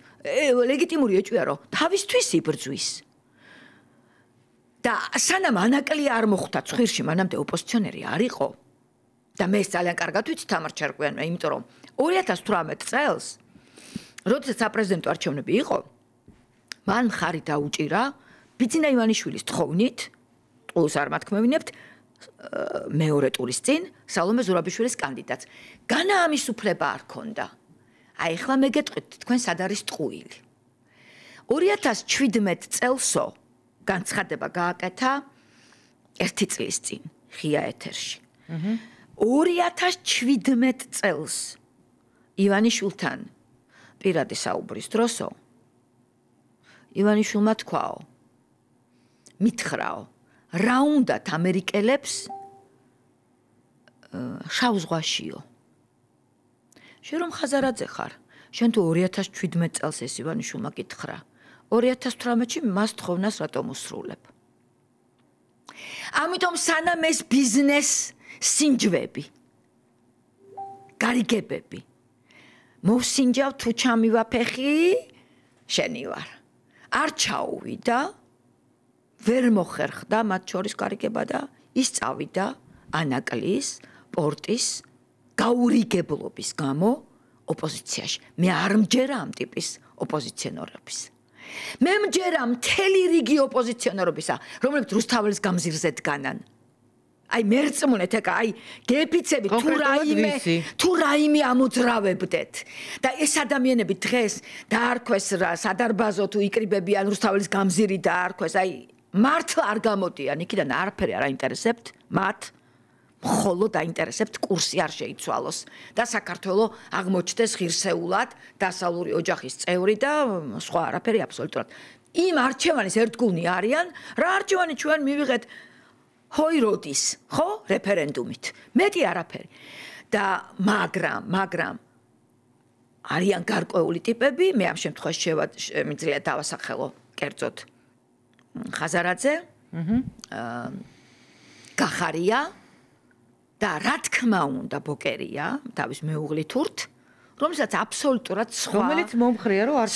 ლეგიტიმური ეჭვია რომ თავისთვის იბრძვის. და სანამ ანაკლია არ მოხვდა ცხვირში, მანამდე ოპოზიციონერი არ იყო. და მე ეს ძალიან კარგად ვიცი თამარ ჩარკვიანმა, იმიტომ რომ 2018 წელს, როდესაც საპრეზიდენტო არჩევნები იყო, მან მხარი დაუჭირა ბიძინა ივანიშვილის თხოვნით, ტყუილს არ მათქმევინებთ, მეორე ტურის წინ სალომე ზურაბიშვილის კანდიდატს. განა ამის უფლება არ ქონდა. აი ახლა მე გეტყვით, თქვენ სად არის ტყუილი? 2017 წელსო განცხადება გააკეთა 1 წლის წინ ღია ეთერში. 2017 წელს ივანიშვილთან პირადი საუბრის დროსო ივანიშვილმა თქვაო, მითხრაო, რა უნდათ ამერიკელებს შავ ზღვაშიო. შენ რომ ხაზარაძე ხარ, შენ თუ 2017 წელს ეს ივანიშვილმა გითხრა, 2018-ში მას თხოვნას რატომ უსრულებ? ამიტომ სანამ ეს ბიზნეს სინჯვები, გარიგებები მოვსინჯავ თუ ჩამივაფეხი, შენი ვარ. არ ჩაუვიდა, ვერ მოხერხდა მათ შორის გარიგება და ის წავიდა ანაკლის, პორტის გაურიგებლობის გამო ოპოზიციაში. მე არ მჯერა ამ ტიპის ოპოზიციონერების. მე მჯერა მთელი რიგი ოპოზიციონერებისა, რომლებიც რუსთაველის გამზირზე დგანან. აი მერწმუნეთ ეკა აი გეფიცებით თუ რაიმე ამოძრავებდეთ და ეს ადამიანები დღეს დაარქვეს რა სადარბაზო თუ იკრიბებიან რუსთაველის გამზირი დაარქვეს აი მართლა არ გამოდიან იქიდან არაფერი არ აინტერესებთ მათ მხოლოდ აინტერესებთ კურსი არ შეიცვალოს და საქართველოს აღმოჩნდეს ღირსეულად დასავლური ოჯახის წევრი და სხვა არაფერი აბსოლუტურად იმ არჩევანის ერთგულნი არიან რა არჩევანი ჩვენ მივიღეთ ჰოიროდის, ხო, რეფერენდუმით. მეტი არაფერი. და მაგრამ არიან გარკვეული ტიპები, მე ამ შემთხვევაში შემიძლია დავასახელო კერძოდ ხაზარაძე, გახარია და რა თქმა უნდა ბოკერია, თავის მეუღლითურთ, რომელსაც აბსოლუტურად სხვა რომელიც მომხრია რომ არ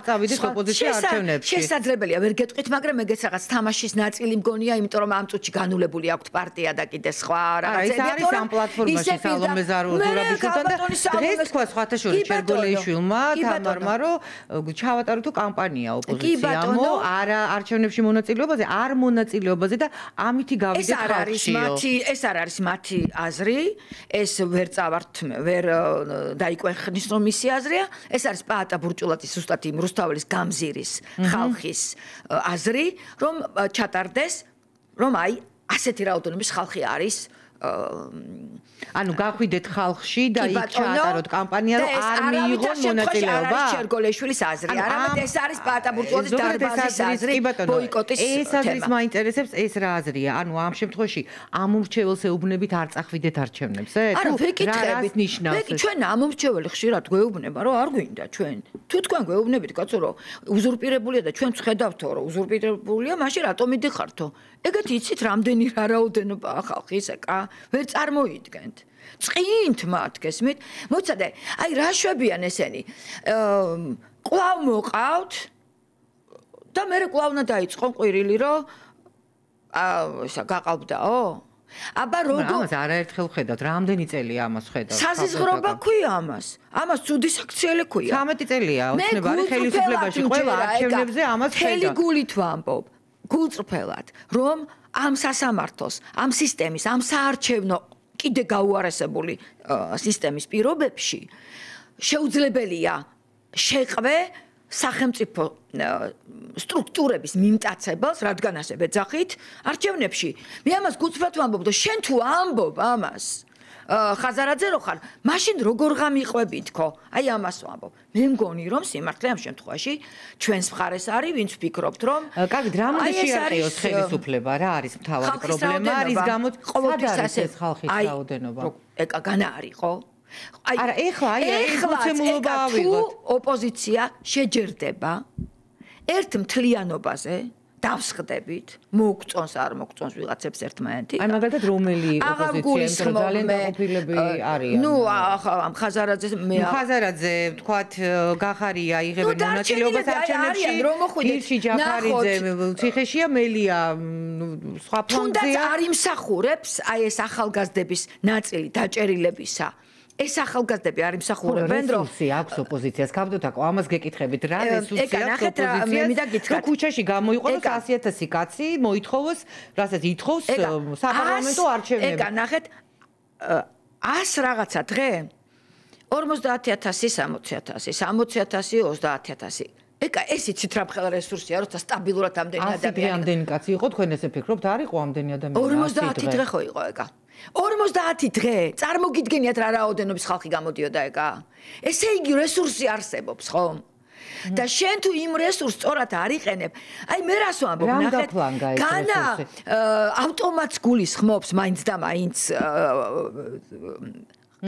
წავიდეს ოპოზიცია არჩევნებში შესაძლებელია ვერ გეტყვით მაგრამ ეგეც რაღაც თამაშის ნაწილი მგონია იმიტომ რომ ამ წუთში განულებული აქვს პარტია და კიდე სხვა რაღაცები არა ის არის ამ პლატფორმაში სალომე ზურაბიშვილთან და დღეს თქვა სხვათა შორის ჩერგოლეიშვილმა თამარმა რომ ჩავატარო თუ კამპანია ოპოზიციამო არა არჩევნებში მონაწილეობაზე არ მონაწილეობაზე და ამითი გავიდეთ ხალხში ეს არ არის მათი აზრი ეს ვერ წავართ ვერ დაი ეხნის რომ მისი აზრია ეს არის პაატა ბურჭულაძის ზუსტად იმ რუსთაველის გამზირის ხალხის აზრი რომ ჩატარდეს რომ აი ასეთი რაოდენობის ხალხი არის ანუ გახვიდეთ ხალხში და იქ ჩაატაროთ კამპანია რომ არ მიიღონ მონაწილეობა არის ჩერგოლეიშვილის აზრი არამედ ეს არის პაატა ბურჭულაძის დარბაზის აზრი ბოიკოტის ეს აზრის მაინტერესებს ეს რა აზრია ანუ ამ შემთხვევაში ამომრჩეველს ეუბნებით არ წახვიდეთ არჩევნებს არა ვეკითხებით ჩვენ ამომრჩეველი ხშირად გვეუბნება რომ არ გვინდა ჩვენ თუ თქვენ გვეუბნებით კაცო რომ უზურპირებულია და ჩვენც ხედავთო რომ უზურპირებულია მაშინ რატომ მიდიხართო ეგეთი იცით რამდენი რაოდენობაა ხალხის ეკა ვერ წარმოიდგენთ წინთ მათ გესმით მოცადე აი რა შვებიან ესენი კვლავ მოყავთ და მე კვლავ უნდა დაიწყო ყვირილი რომ ისა გაყავდაო აბა როგორ ამას არაერთხელ ხედავთ რამდენი წელია ამას ხედავთ საზღვრობა ქვია ამას ცუდი საქციელი ქვია 13 წელია ოცნება არის ხელისუფლებაში ყველა არჩევნებზე ამას ხედავთ მთელი გულით ვამბობ გულწრფელად რომ ამ სასამართლოს ამ სისტემის ამ საარჩევნო კიდე გაუარესებული სისტემის პირობებში შეუძლებელია შეყვე სახელმწიფო სტრუქტურების მიმტაცებელს რადგან ასე ვეძახით არჩევნებში მე ამას გულწრფელად ვამბობ და შენ თუ ამბობ ამას ხაზარაძე რო ხარ მაშინ როგორ გამიყვებით ხო აი ამას ვამბობ მე მგონი რომ სიმართლე ამ შემთხვევაში ჩვენს მხარეს არის ვინც ვფიქრობთ რომ კარგი დრამატი შეარყიოს ხელისუფლება რა არის მთავარი პრობლემა რის გამოც ყოველთვის ეს ხალხის რაოდენობა ეკა განა არის ხო არა ეხლა ეს მოცემულობა ავიღოთ ოპოზიცია შეჯერდება ერთ მთლიანობაზე დავსხდებით მოგწონს არ მოგწონს ვიღაცებს ერთმანეთი აი მაგალითად რომელი ოპოზიცია ძალიან დაყოფილები არიან ნუ ამ ხაზარაძე თქვათ გახარია იღებენ მონაწილეობას არჩევნებში გირში ჯაფარიძე ციხეშია მელია სხვა ფონდზეა თუნდაც არ იმსახურებს აი ეს ახალგაზრდების ნაწილი დაჭერილებისა ეს ახალგაზრდები არ იმსახურებენ რომ რესურსი აქვს ოპოზიციას კაბდოთაკო ამას გეკითხებით რა რესურსი აქვს ოპოზიციას თუ ქუჩაში გამოიყენოს 100,000 კაცი მოითხოვოს რასაც ითხოვს საპარლამენტო არჩევნები ეკა ნახეთ 100 რაღაცა დღე 50,000 60,000 30,000 ეკა ეს იცით რა მხოლოდ რესურსია როცა სტაბილურად ამდენი ადამიანი ამდენი კაცი იყო თქვენ ესე ფიქრობთ არ იყო ამდენი ადამიანი 50 დღე ხო იყო ეკა 50 დღე წარმოგიდგენიათ რა რაოდენობის ხალხი გამოდიოდა ეკა ესე იგი რესურსი არსებობს ხო და შენ თუ იმ რესურსს სწორად არ იყენებ აი მე რას ვამბობ ნახეთ განა ავტომატს გულისხმობს მაინც და მაინც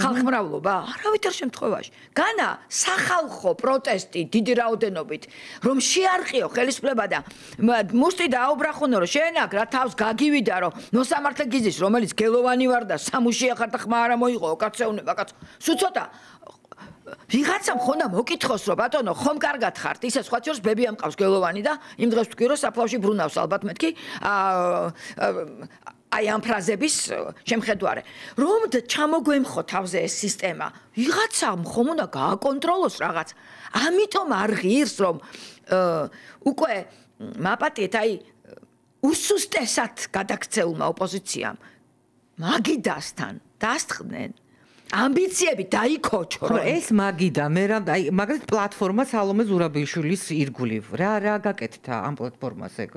ხალხმრავლობა არავითარ შემთხვევაში განა სახალხო პროტესტი დიდი რაოდენობით რომ შეარყიო ხელისუფლება და მუსტი დააუბრახონო რომ შენ აქ რა თავს გაგივიდა რომ მოსამართლე გიზის რომელიც გელოვანი ვარ და სამუშია ხარ და ხმა არა მოიღო კაცეუნება კაც სულ ცოტა ვიღაცამ ხონდა მოკითხოს რომ ბატონო ხომ კარგად ხართ ისე სხვა შორის ბები ამყავს გელოვანი და იმ დღეს ვთქვი რომ საფლავში ბრუნავს ალბათ მეთქი აი ამ ფრაზების შემხედვარე რომ ჩამოგვემხო თავზე ეს სისტემა ვიღაცამ ხომ უნდა გააკონტროლოს რაღაც ამიტომ არ ღირს რომ უკვე მაპატიეთ აი უსუსტესად გადაქცეულმა ოპოზიციამ მაგიდასთან დასწყდნენ ამბიციები დაიქოჩო რომ ეს მაგიდა მე რა მაგალითად პლატფორმა სალომე ზურაბიშვილის ირგვლივ რა გაკეთდა ამ პლატფორმაზე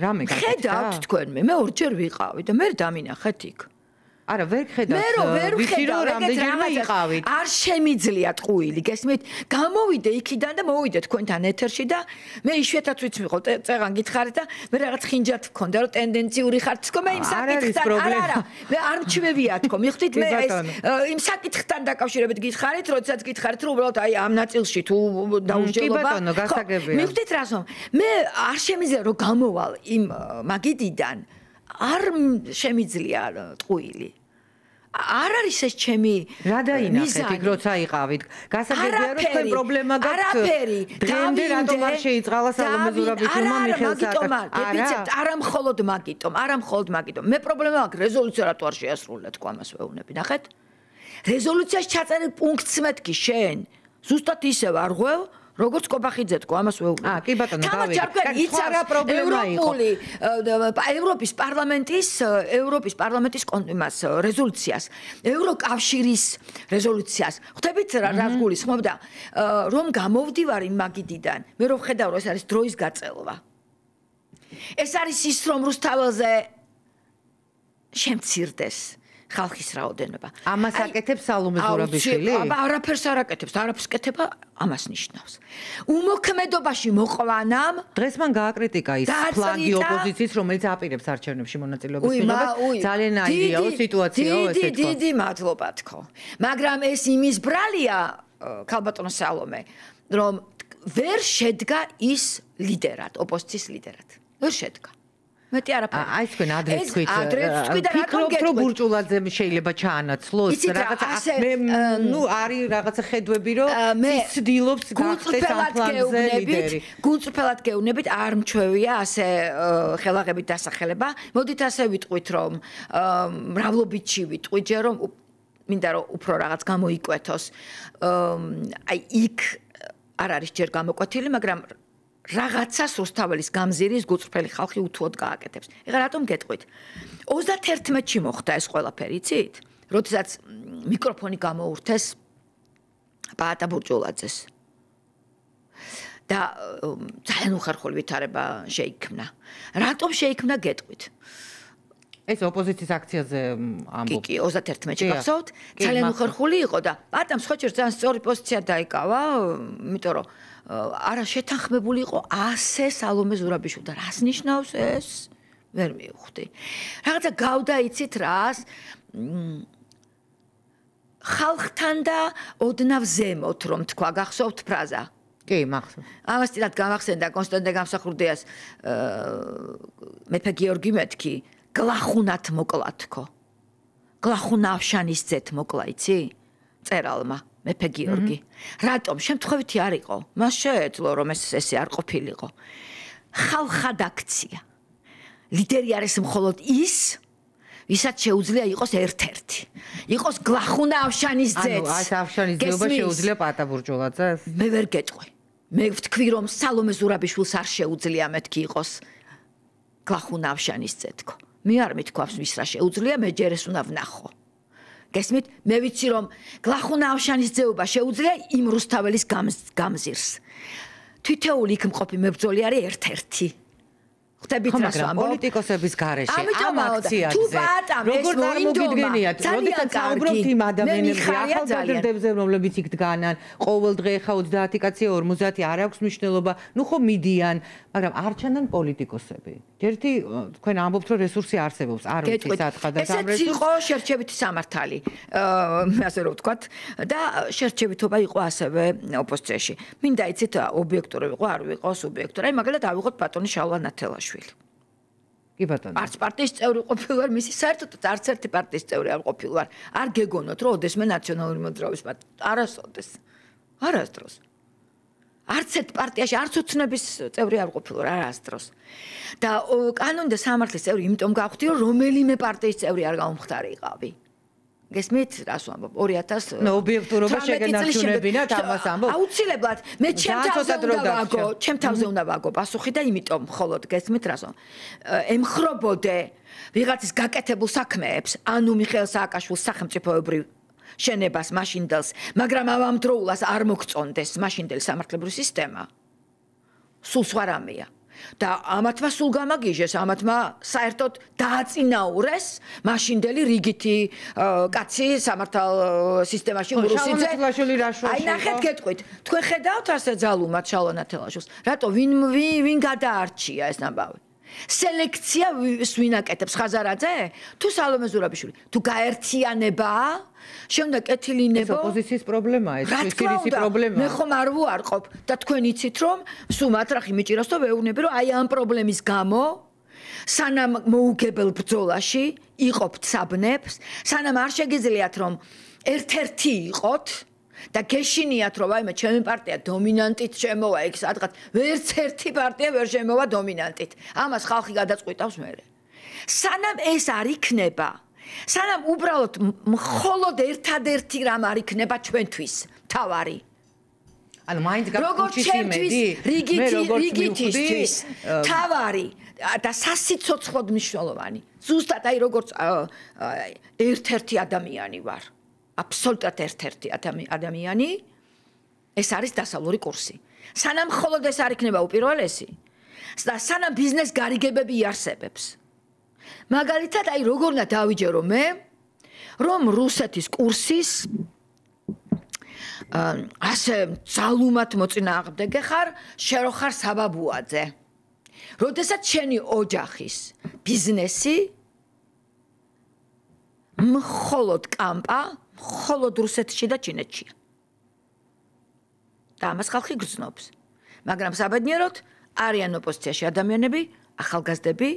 რამე გაკეთდა ხედავთ თქვენ მე ორჯერ ვიყავი და მე დამინახეთ იქ არა ვერ ხედავთ ვიცი რომ რამდენჯერმე იყავით არ შემიძლია ტყუილი გესმით გამოვიდე იქიდან და მოვიდე თქვენთან ეთერში და მე იშვიათად ვიცი მიყო წეღან გითხარით და მე რაღაც ხინჯად მქონდა რომ ტენდენციური ხართ თქო მე იმ საკითხთან არა მე არ მჩვევია თქო მიხვდით მე ეს იმ საკითხთან დაკავშირებით გითხარით როდესაც გითხარით რომ უბრალოდ აი ამ ნაწილში თუ დაუსჯელობა მიხვდით რას მე არ შემიძლია რომ გამოვალ იმ მაგიდიდან არ შემიძლია ტყუილი არ არის ეს ჩემი რა დაინახეთ იქ როცა იყავით გასაგებია რომ თქვენ პრობლემა გაქვთ დღემდე რატომ არ შეიწყალა სალომე ზურაბიშვილმა მიხეილ სააკაშვილს არა მხოლოდ მაგიტომ მე პრობლემა აქვს რეზოლუცია რატო არ შეასრულა თქვა ამას ვეუბნები ნახეთ რეზოლუციაში ჩაწერილ პუნქტს მეთქი შენ ზუსტად ისევ არ ღვევ როგორც კობახიძე თქვა ამას ვეუბნები. კი ბატონო, დავიგე. იცარა პრობლემა იყო. ევროპის პარლამენტის იმას რეზოლუციას, ევროკავშირის რეზოლუციას. ხვდებით რა გულისხმობდა, რომ გამოვდივარ იმ მაგიდიდან, მე რომ ხედავ რომ ეს არის დროის გაწელვა. ეს არის ის რომ რუსთაველზე შემცირდეს ხალხის რაოდენობა. ამას აკეთებს სალომე ზურაბიშვილი? არაფერს არ აკეთებს, არაფერს კეთება ამას ნიშნავს. უმოქმედობაში მოყვანამ დღეს მან გააკრიტიკა ის ფლანგი ოპოზიციის, რომელიც აპირებს არჩევნებში მონაწილეობის მიღებას. ძალიან აიდეალო სიტუაციაა ეს თქო. დიდი მადლობა თქო. მაგრამ ეს იმის ბრალია ქალბატონო სალომე, რომ ვერ შედგა ის ლიდერად, ოპოზიციის ლიდერად. ვერ შედგა. მეტი არაფერი. აი თქვენ ადრეს თქვით. ფიქრობთ რომ ბურჭულაძემ შეიძლება ჩაანაცვლოს რაღაცა ნუ არის რაღაცა ხედვები რომ ის ცდილობს გახდეს ამ პლანზე ლიდერი. გულწრფელად გეუბნებით არ მჩვევია ასე ხელაღებით დასახელება. მოდით ასე ვიტყვით რომ მრავლობითში ვიტყვით ჯერ რომ მინდა რომ უფრო რაღაც გამოიკვეთოს. აი იქ არ არის ჯერ გამოკვეთილი, მაგრამ რაღაცას რუსთაველის გამზირის გულწრფელი ხალხი უთუოდ გააკეთებს. ეხლა რატომ გეტყვით? 31-ში მოხდა ეს ყველაფერი, იცით? როდესაც მიკროფონი გამოურთეს პაატა ბურჭულაძეს. და ძალიან უხერხული ვითარება შეიქმნა. რატომ შეიქმნა გეტყვით? ეს ოპოზიციის აქციაზე ამბობ. კი, 31-ში გახსოვთ? ძალიან უხერხული იყო და პაატამ სხვაჯერ ძალიან სწორი პოზიცია დაიკავა, იმიტომ რომ არა შეთანხმებული იყო ასე სალომე ზურაბიშვილი და რას ნიშნავს ეს? ვერ მივხვდი. რაღაცა გავდაიცით რას ხალხთან და ოდნავ ზემოთ რომ თქვა, გახსოვთ ფრაზა? კი, მახსოვს. ამას თვითონ გამახსენდა კონსტანტინე გამსახურდიას მეფე გიორგი მეთქი გლახუნათ მოკლა თქო. გლახუნავშანის ძეთ მოკლა, იცი? წერალმა მეფე გიორგი. რატომ? შემთხვევითი არ იყო. მას შეეძლო რომ ესე არ ყოფილიყო. ხალხად აქცია. ლიდერი არის მხოლოდ ის, ვისაც შეუძლია იყოს ერთ-ერთი. იყოს გლახუნავშანის ძეც. ანუ ეს ავშანის ძეობა შეუძლია პაატა ბურჭულაძეს? მე ვერ გეტყვი. მე ვთქვი რომ სალომე ზურაბიშვილს არ შეუძლია მეთქი იყოს გლახუნავშანის ძეთქო. მე არ მithქვავს ვის რა შეუძლია, მე ჯერ ეს უნდა ვნახო. გესმით? მე ვიცი რომ გლახუნავშანის ძეობა შეუძლია იმ რუსთაველის გამზირს. თითოეული იქ მყოფი მებრძოლი არის ერთ-ერთი. ხვდებით რას ვამბობ? პოლიტიკოსების გარეშე ამ აქციაზე როგორ წარმოგიდგენიათ, როდესაც საუბრობთ იმ ადამიანებზე, ახალგაზრდებზე, რომლებიც იქ დგანან, ყოველ დღე ხა 30 კაცია 50 არ აქვს მნიშვნელობა, ნუ ხო მიდიან, მაგრამ არ ჩანან პოლიტიკოსები. ერთი თქვენ ამბობთ რომ რესურსი არსებობს, არ ვიცი სათხადად ამ რესურსს. ესეც იყო შერჩევითი სამართალი, ასე რომ ვთქვათ, და შერჩევითობა იყო ასევე ოპოზიციაში. მინდა იცით ობიექტური ვიყო, არ ვიყო სუბიექტური. აი მაგალითად ავიღოთ ბატონი შალვა ნათელაშვილი. კი ბატონო. არც პარტიის წევრი ყოფილვარ, მისი საერთოდ არც ერთი პარტიის წევრი არ ყოფილვარ. არ გეგონოთ რომ ოდესმე ნაციონალური მოძრაობის არასოდეს. არასდროს. არც ერთ პარტიაში არც ოცნების წევრი არ ყოფილვარ არასდროს. და კანონი და სამართლის წევრი იმიტომ გავხდი რომ რომელიმე პარტიის წევრი არ გამომხდარიყავი. გესმით, რას ვამბობ? 2000 ნუ ობიექტურობა შეგენარჩუნებინათ ამას ამბობ. აუცილებლად მე ჩემ თავზე უნდა ვაგო პასუხი და იმიტომ მხოლოდ გესმით რას ვამბობ. ემხრობოდე ვიღაცის გაკეთებულ საქმეებს, ანუ მიხეილ სააკაშვილის სახელმწიფოებრივ შენებას მაშინდელს, მაგრამ ამავდროულად არ მოგწონდეს მაშინდელი სამართლებრივი სისტემა. სულ სხვა რამეა. და ამათმა სულ გამაგიჟეს, ამათმა საერთოდ დააწინაურეს მაშინდელი რიგითი კაცი სამართალ სისტემაში რუსიძე. აი ნახეთ გეტყვით, თქვენ ხედავთ ასე ძალუმად შალვა ნათელაშვილს. რატო ვინ გადაარჩია ეს ამბავი? სელექცია ვინ აკეთებს ხაზარაძე? თუ სალომე ზურაბიშვილი, თუ გაერთიანებაა? შემდეგ კეთილინებო ოპოზიციის პრობლემაა ეს სირისი პრობლემაა. მე ხომ არ ვუარყოფ და თქვენ იცით რომ სულ მატრახი მიჭირავს და ვეუბნები რომ აი ამ პრობლემის გამო სანამ მოუგებელ ბრძოლაში იყოფთ საბნებს, სანამ არ შეგიძლიათ რომ ერთ-ერთი იყოთ და გეშინიათ რომ აი მე ჩემი პარტია დომინანტით შემოვა იქ სადღაც ვერც ერთი პარტია ვერ შემოვა დომინანტით. ამას ხალხი გადაწყვიტავს მერე. სანამ ეს არ იქნება სანამ უბრალოდ მხოლოდ ერთადერთი რამ არ იქნება ჩვენთვის თავარი. ანუ მაინც გაგვიჩის იმედი, რიგითისთვის თავარი და სასიცოცხლოდ მნიშვნელოვანი. ზუსტად აი როგორც ერთ-ერთი ადამიანი ვარ. აბსოლუტურად ერთ-ერთი ადამიანი. ეს არის დასავლური კურსი. სანამ მხოლოდ ეს არ იქნება უპირველესი და სანამ ბიზნეს გარიგებები იარსებებს. მაგალითად, აი როგორ უნდა დავიჯერო მე, რომ რუსეთის კურსის ასე ძალუმად მოწინააღმდეგე ხარ, შენ რო ხარ საბაბუაძე. როდესაც შენი ოჯახის ბიზნესი მხოლოდ კამპა, მხოლოდ რუსეთში და ჩინეთშია. და ამას ხალხი გრძნობს. მაგრამ საბედნიეროდ არიან ოპოზიციაში ადამიანები, ახალგაზრდები,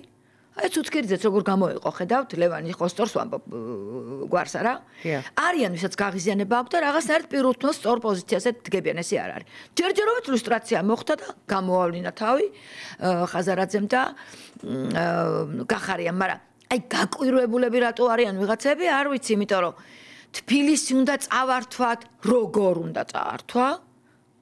აი ცუცქირიძეც როგორ გამოიყო, ხედავთ, ლევანი ხოსტორს ვამბობ გვარს არა? არიან, ვისაც გაღიზიანება აქვს და რაღაცნაირად პირველ თვალს სწორ პოზიციაზე დგებიან, ესე არ არის. ჯერჯერობით ილუსტრაცია მოხდა და გამოავლინა თავი ხაზარაძემ და გახარიამ, მაგრამ აი გაკვირვებულები რატო არიან ვიღაცები, არ ვიცი, იმიტომ რომ თბილისი უნდა წავართვათ, როგორ უნდა წავართვა?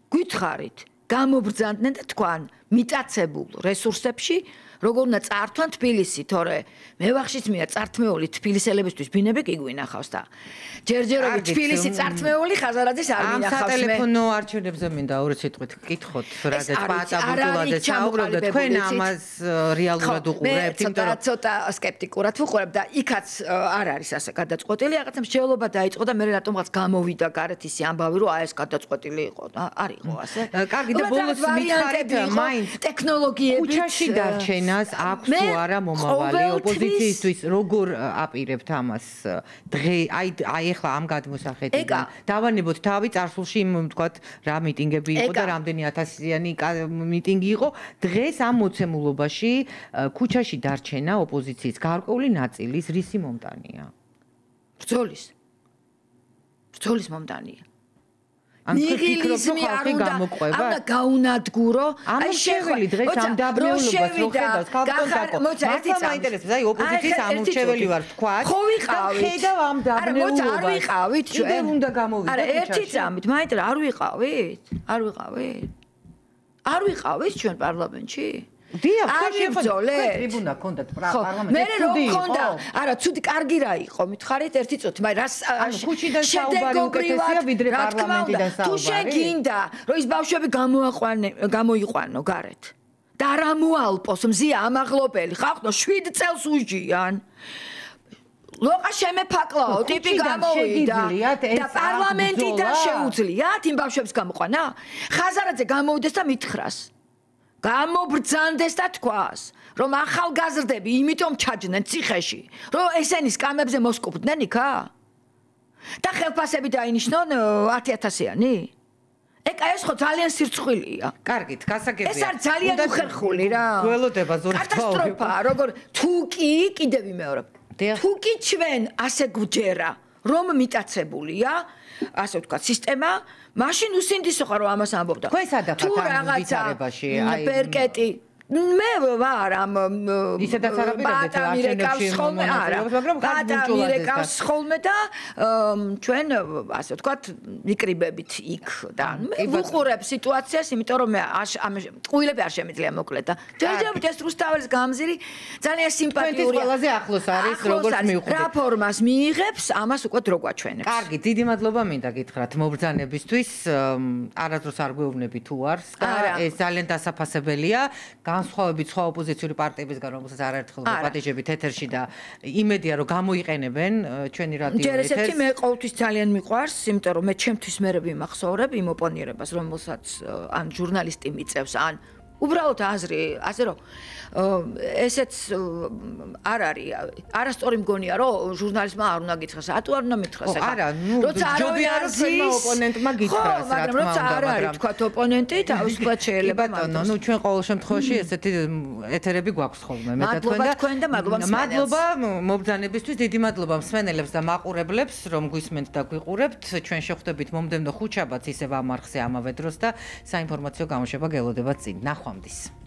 გითხარით, გამობრძანდნენ და თქვან მიტაცებულ რესურსებში როგორ უნდა წაართვან თბილისი, თორე მე ვახშიც მია წართმეული თბილისელებისთვის ბინები კი გვინახავს და ჯერჯერობით თბილისი წართმეული ხაზარაძის არ მინახავს მე. ამ სატელეფონო არჩევნებზე მინდა ორი სიტყვით გითხოთ, რადგან პატაბუტულაძე საუბრობდა, თქვენ ამას რეალურად უყურებთ, იმიტომ რომ ცოტა სკეპტიკურად ვუყურებ და იქაც არ არის ასე გადაწყვეტილი, რაღაცა მსჯელობა დაიწყო და მე რატომღაც გამოვიდა გარეთ ისი ამბავი, რომ აი ეს გადაწყვეტილი იყო და არ იყო ასე. კარგი და ბოლოს მითხარით მაინც ტექნოლოგიებით ქუჩაში დარჩენას აქვს თუ არა მომავალი ოპოზიციისთვის როგორ აპირებთ ამას დღე აი ახლა ამ გადმოსახედიდან დავანებოთ თავი წარსულში თქვათ რა მიტინგები იყო და რამდენი ათასიანი მიტინგი იყო დღეს ამ მოცემულობაში ქუჩაში დარჩენა ოპოზიციის გარკვეული ნაწილის რისი მომტანია ბრძოლის მომტანია ნიღილიზმი არ უნდა გაუნადგურო აი შეხველი დღეს ამ დაბნეულობას რო ხედავს ქალბატონთაკო მართლა მაინტერესებს აი ოპოზიციის ამორჩეველი ვარ თქვა ხო ვიყავით ხედავ ამ დაბნეულობას არ ვიყავით ჩვენ კიდევ უნდა გამოვიდეთ არა ერთი წამით მაინტერესებს არ ვიყავით ჩვენ პარლამენტში დიახ, შევძოლე. ტრიბუნა ქონდათ პარლამენტში. მე რო ქონდა, არა, ცუდი კარგი რა იყო, მითხარით ერთი წუთი, მაგრამ რას ქუჩიდან საუბარი უკეთესია ვიდრე პარლამენტიდან საუბარი. თუ შენ გინდა, რომ ის ბავშვები გამოიყვანო გარეთ. და რა მოალპოს მზია ამაღლობელი, ხახნო 7 წელს უჯიან. ლოყა შემეფაკლაო, ტიპი გამოვიდა და პარლამენტიდან შეუძლიათ იმ ბავშვებს გამოყვანა? ხაზარაძე გამოვიდეს და მითხრას. გამობრძანდეს და თქვას, რომ ახალგაზრდები იმიტომ ჩაჯდნენ ციხეში, რომ ესენის კამებზე მოსკუპდნენ იქა? და ხელფასები დაინიშნონ 10,000-იანი? ეკა ეს ხო ძალიან სირცხვილია. კარგით, გასაგებია. ეს არის ძალიან უხერხული რა. გველოდება ზურგ კატასტროფა, როგორ თუ კი კიდევ ვიმეორებ. თუ კი ჩვენ ასე გვჯერა, რომ მიტაცებულია, ასე ვთქვათ, სისტემა მაშინ უსინდისო ხარ რომ ამას ამბობდა. თქვენ სადაფათ ამ ვითარებაში? აი პერკეტი მე ვარ ამ ისედაც არ აპირებდეთ მირეკავს ხოლმე არა მირეკავს ხოლმე და ჩვენ ასე ვთქვათ ვიკრიბებით იქ და მე ვუყურებ სიტუაციას იმიტომ რომ მე ამ ყვილები არ შემიძლია მოკლედ და ჯერჯერობით ეს რუსთაველის გამზირი ძალიან სიმპათიურია ყველაზე ახლოს არის როგორც მივხვდი რა ფორმას მიიღებს ამას უკვე დრო გვაჩვენებს კარგი დიდი მადლობა მინდა გითხრათ მობრძანებისთვის არასდროს არ გვეუბნები თუ არს და ეს ძალიან დასაფასებელია განსხვავებით სხვა ოპოზიციური პარტიებისგან რომელსაც არაერთხელ ვაპატიჟებით ეთერში და იმედია რომ გამოიყენებენ ჩვენი რადიო ეთერს. ჯერ ესეთი მე ყოველთვის ძალიან მიყვარს, იმიტომ რომ მე ჩემთვის მერე ვიმახსოვრებ იმ ოპონირებას, რომელსაც ან ჟურნალისტი მიწევს, ან უბრალოდ აზრი, ასე რომ ესეც არ არის, არასწორი მგონია რომ ჟურნალისტმა არ უნდა გითხრას, რატო არ უნდა მითხრას ახლა? არა, ნუ ჯობია რომ ჩვენმა ოპონენტმა გითხრას, რა თქმა უნდა, როცა არ არის თქვა ოპონენტი, თავისუფლად შეიძლება ბატონო, ნუ ჩვენ ყოველ შემთხვევაში ესეთი ეთერები გვაქვს ხოლმე მე და თქვენ და მადლობა მობრძანებისთვის, დიდი მადლობა მსმენელებს და მაყურებლებს, რომ გვისმენთ და გვიყურებთ. ჩვენ შეხვდებით მომდევნო ხუთშაბათს ისევ ამ არხზე ამავე დროს და საინფორმაციო გამოშვება გელოდება წინ. ნახვამდის.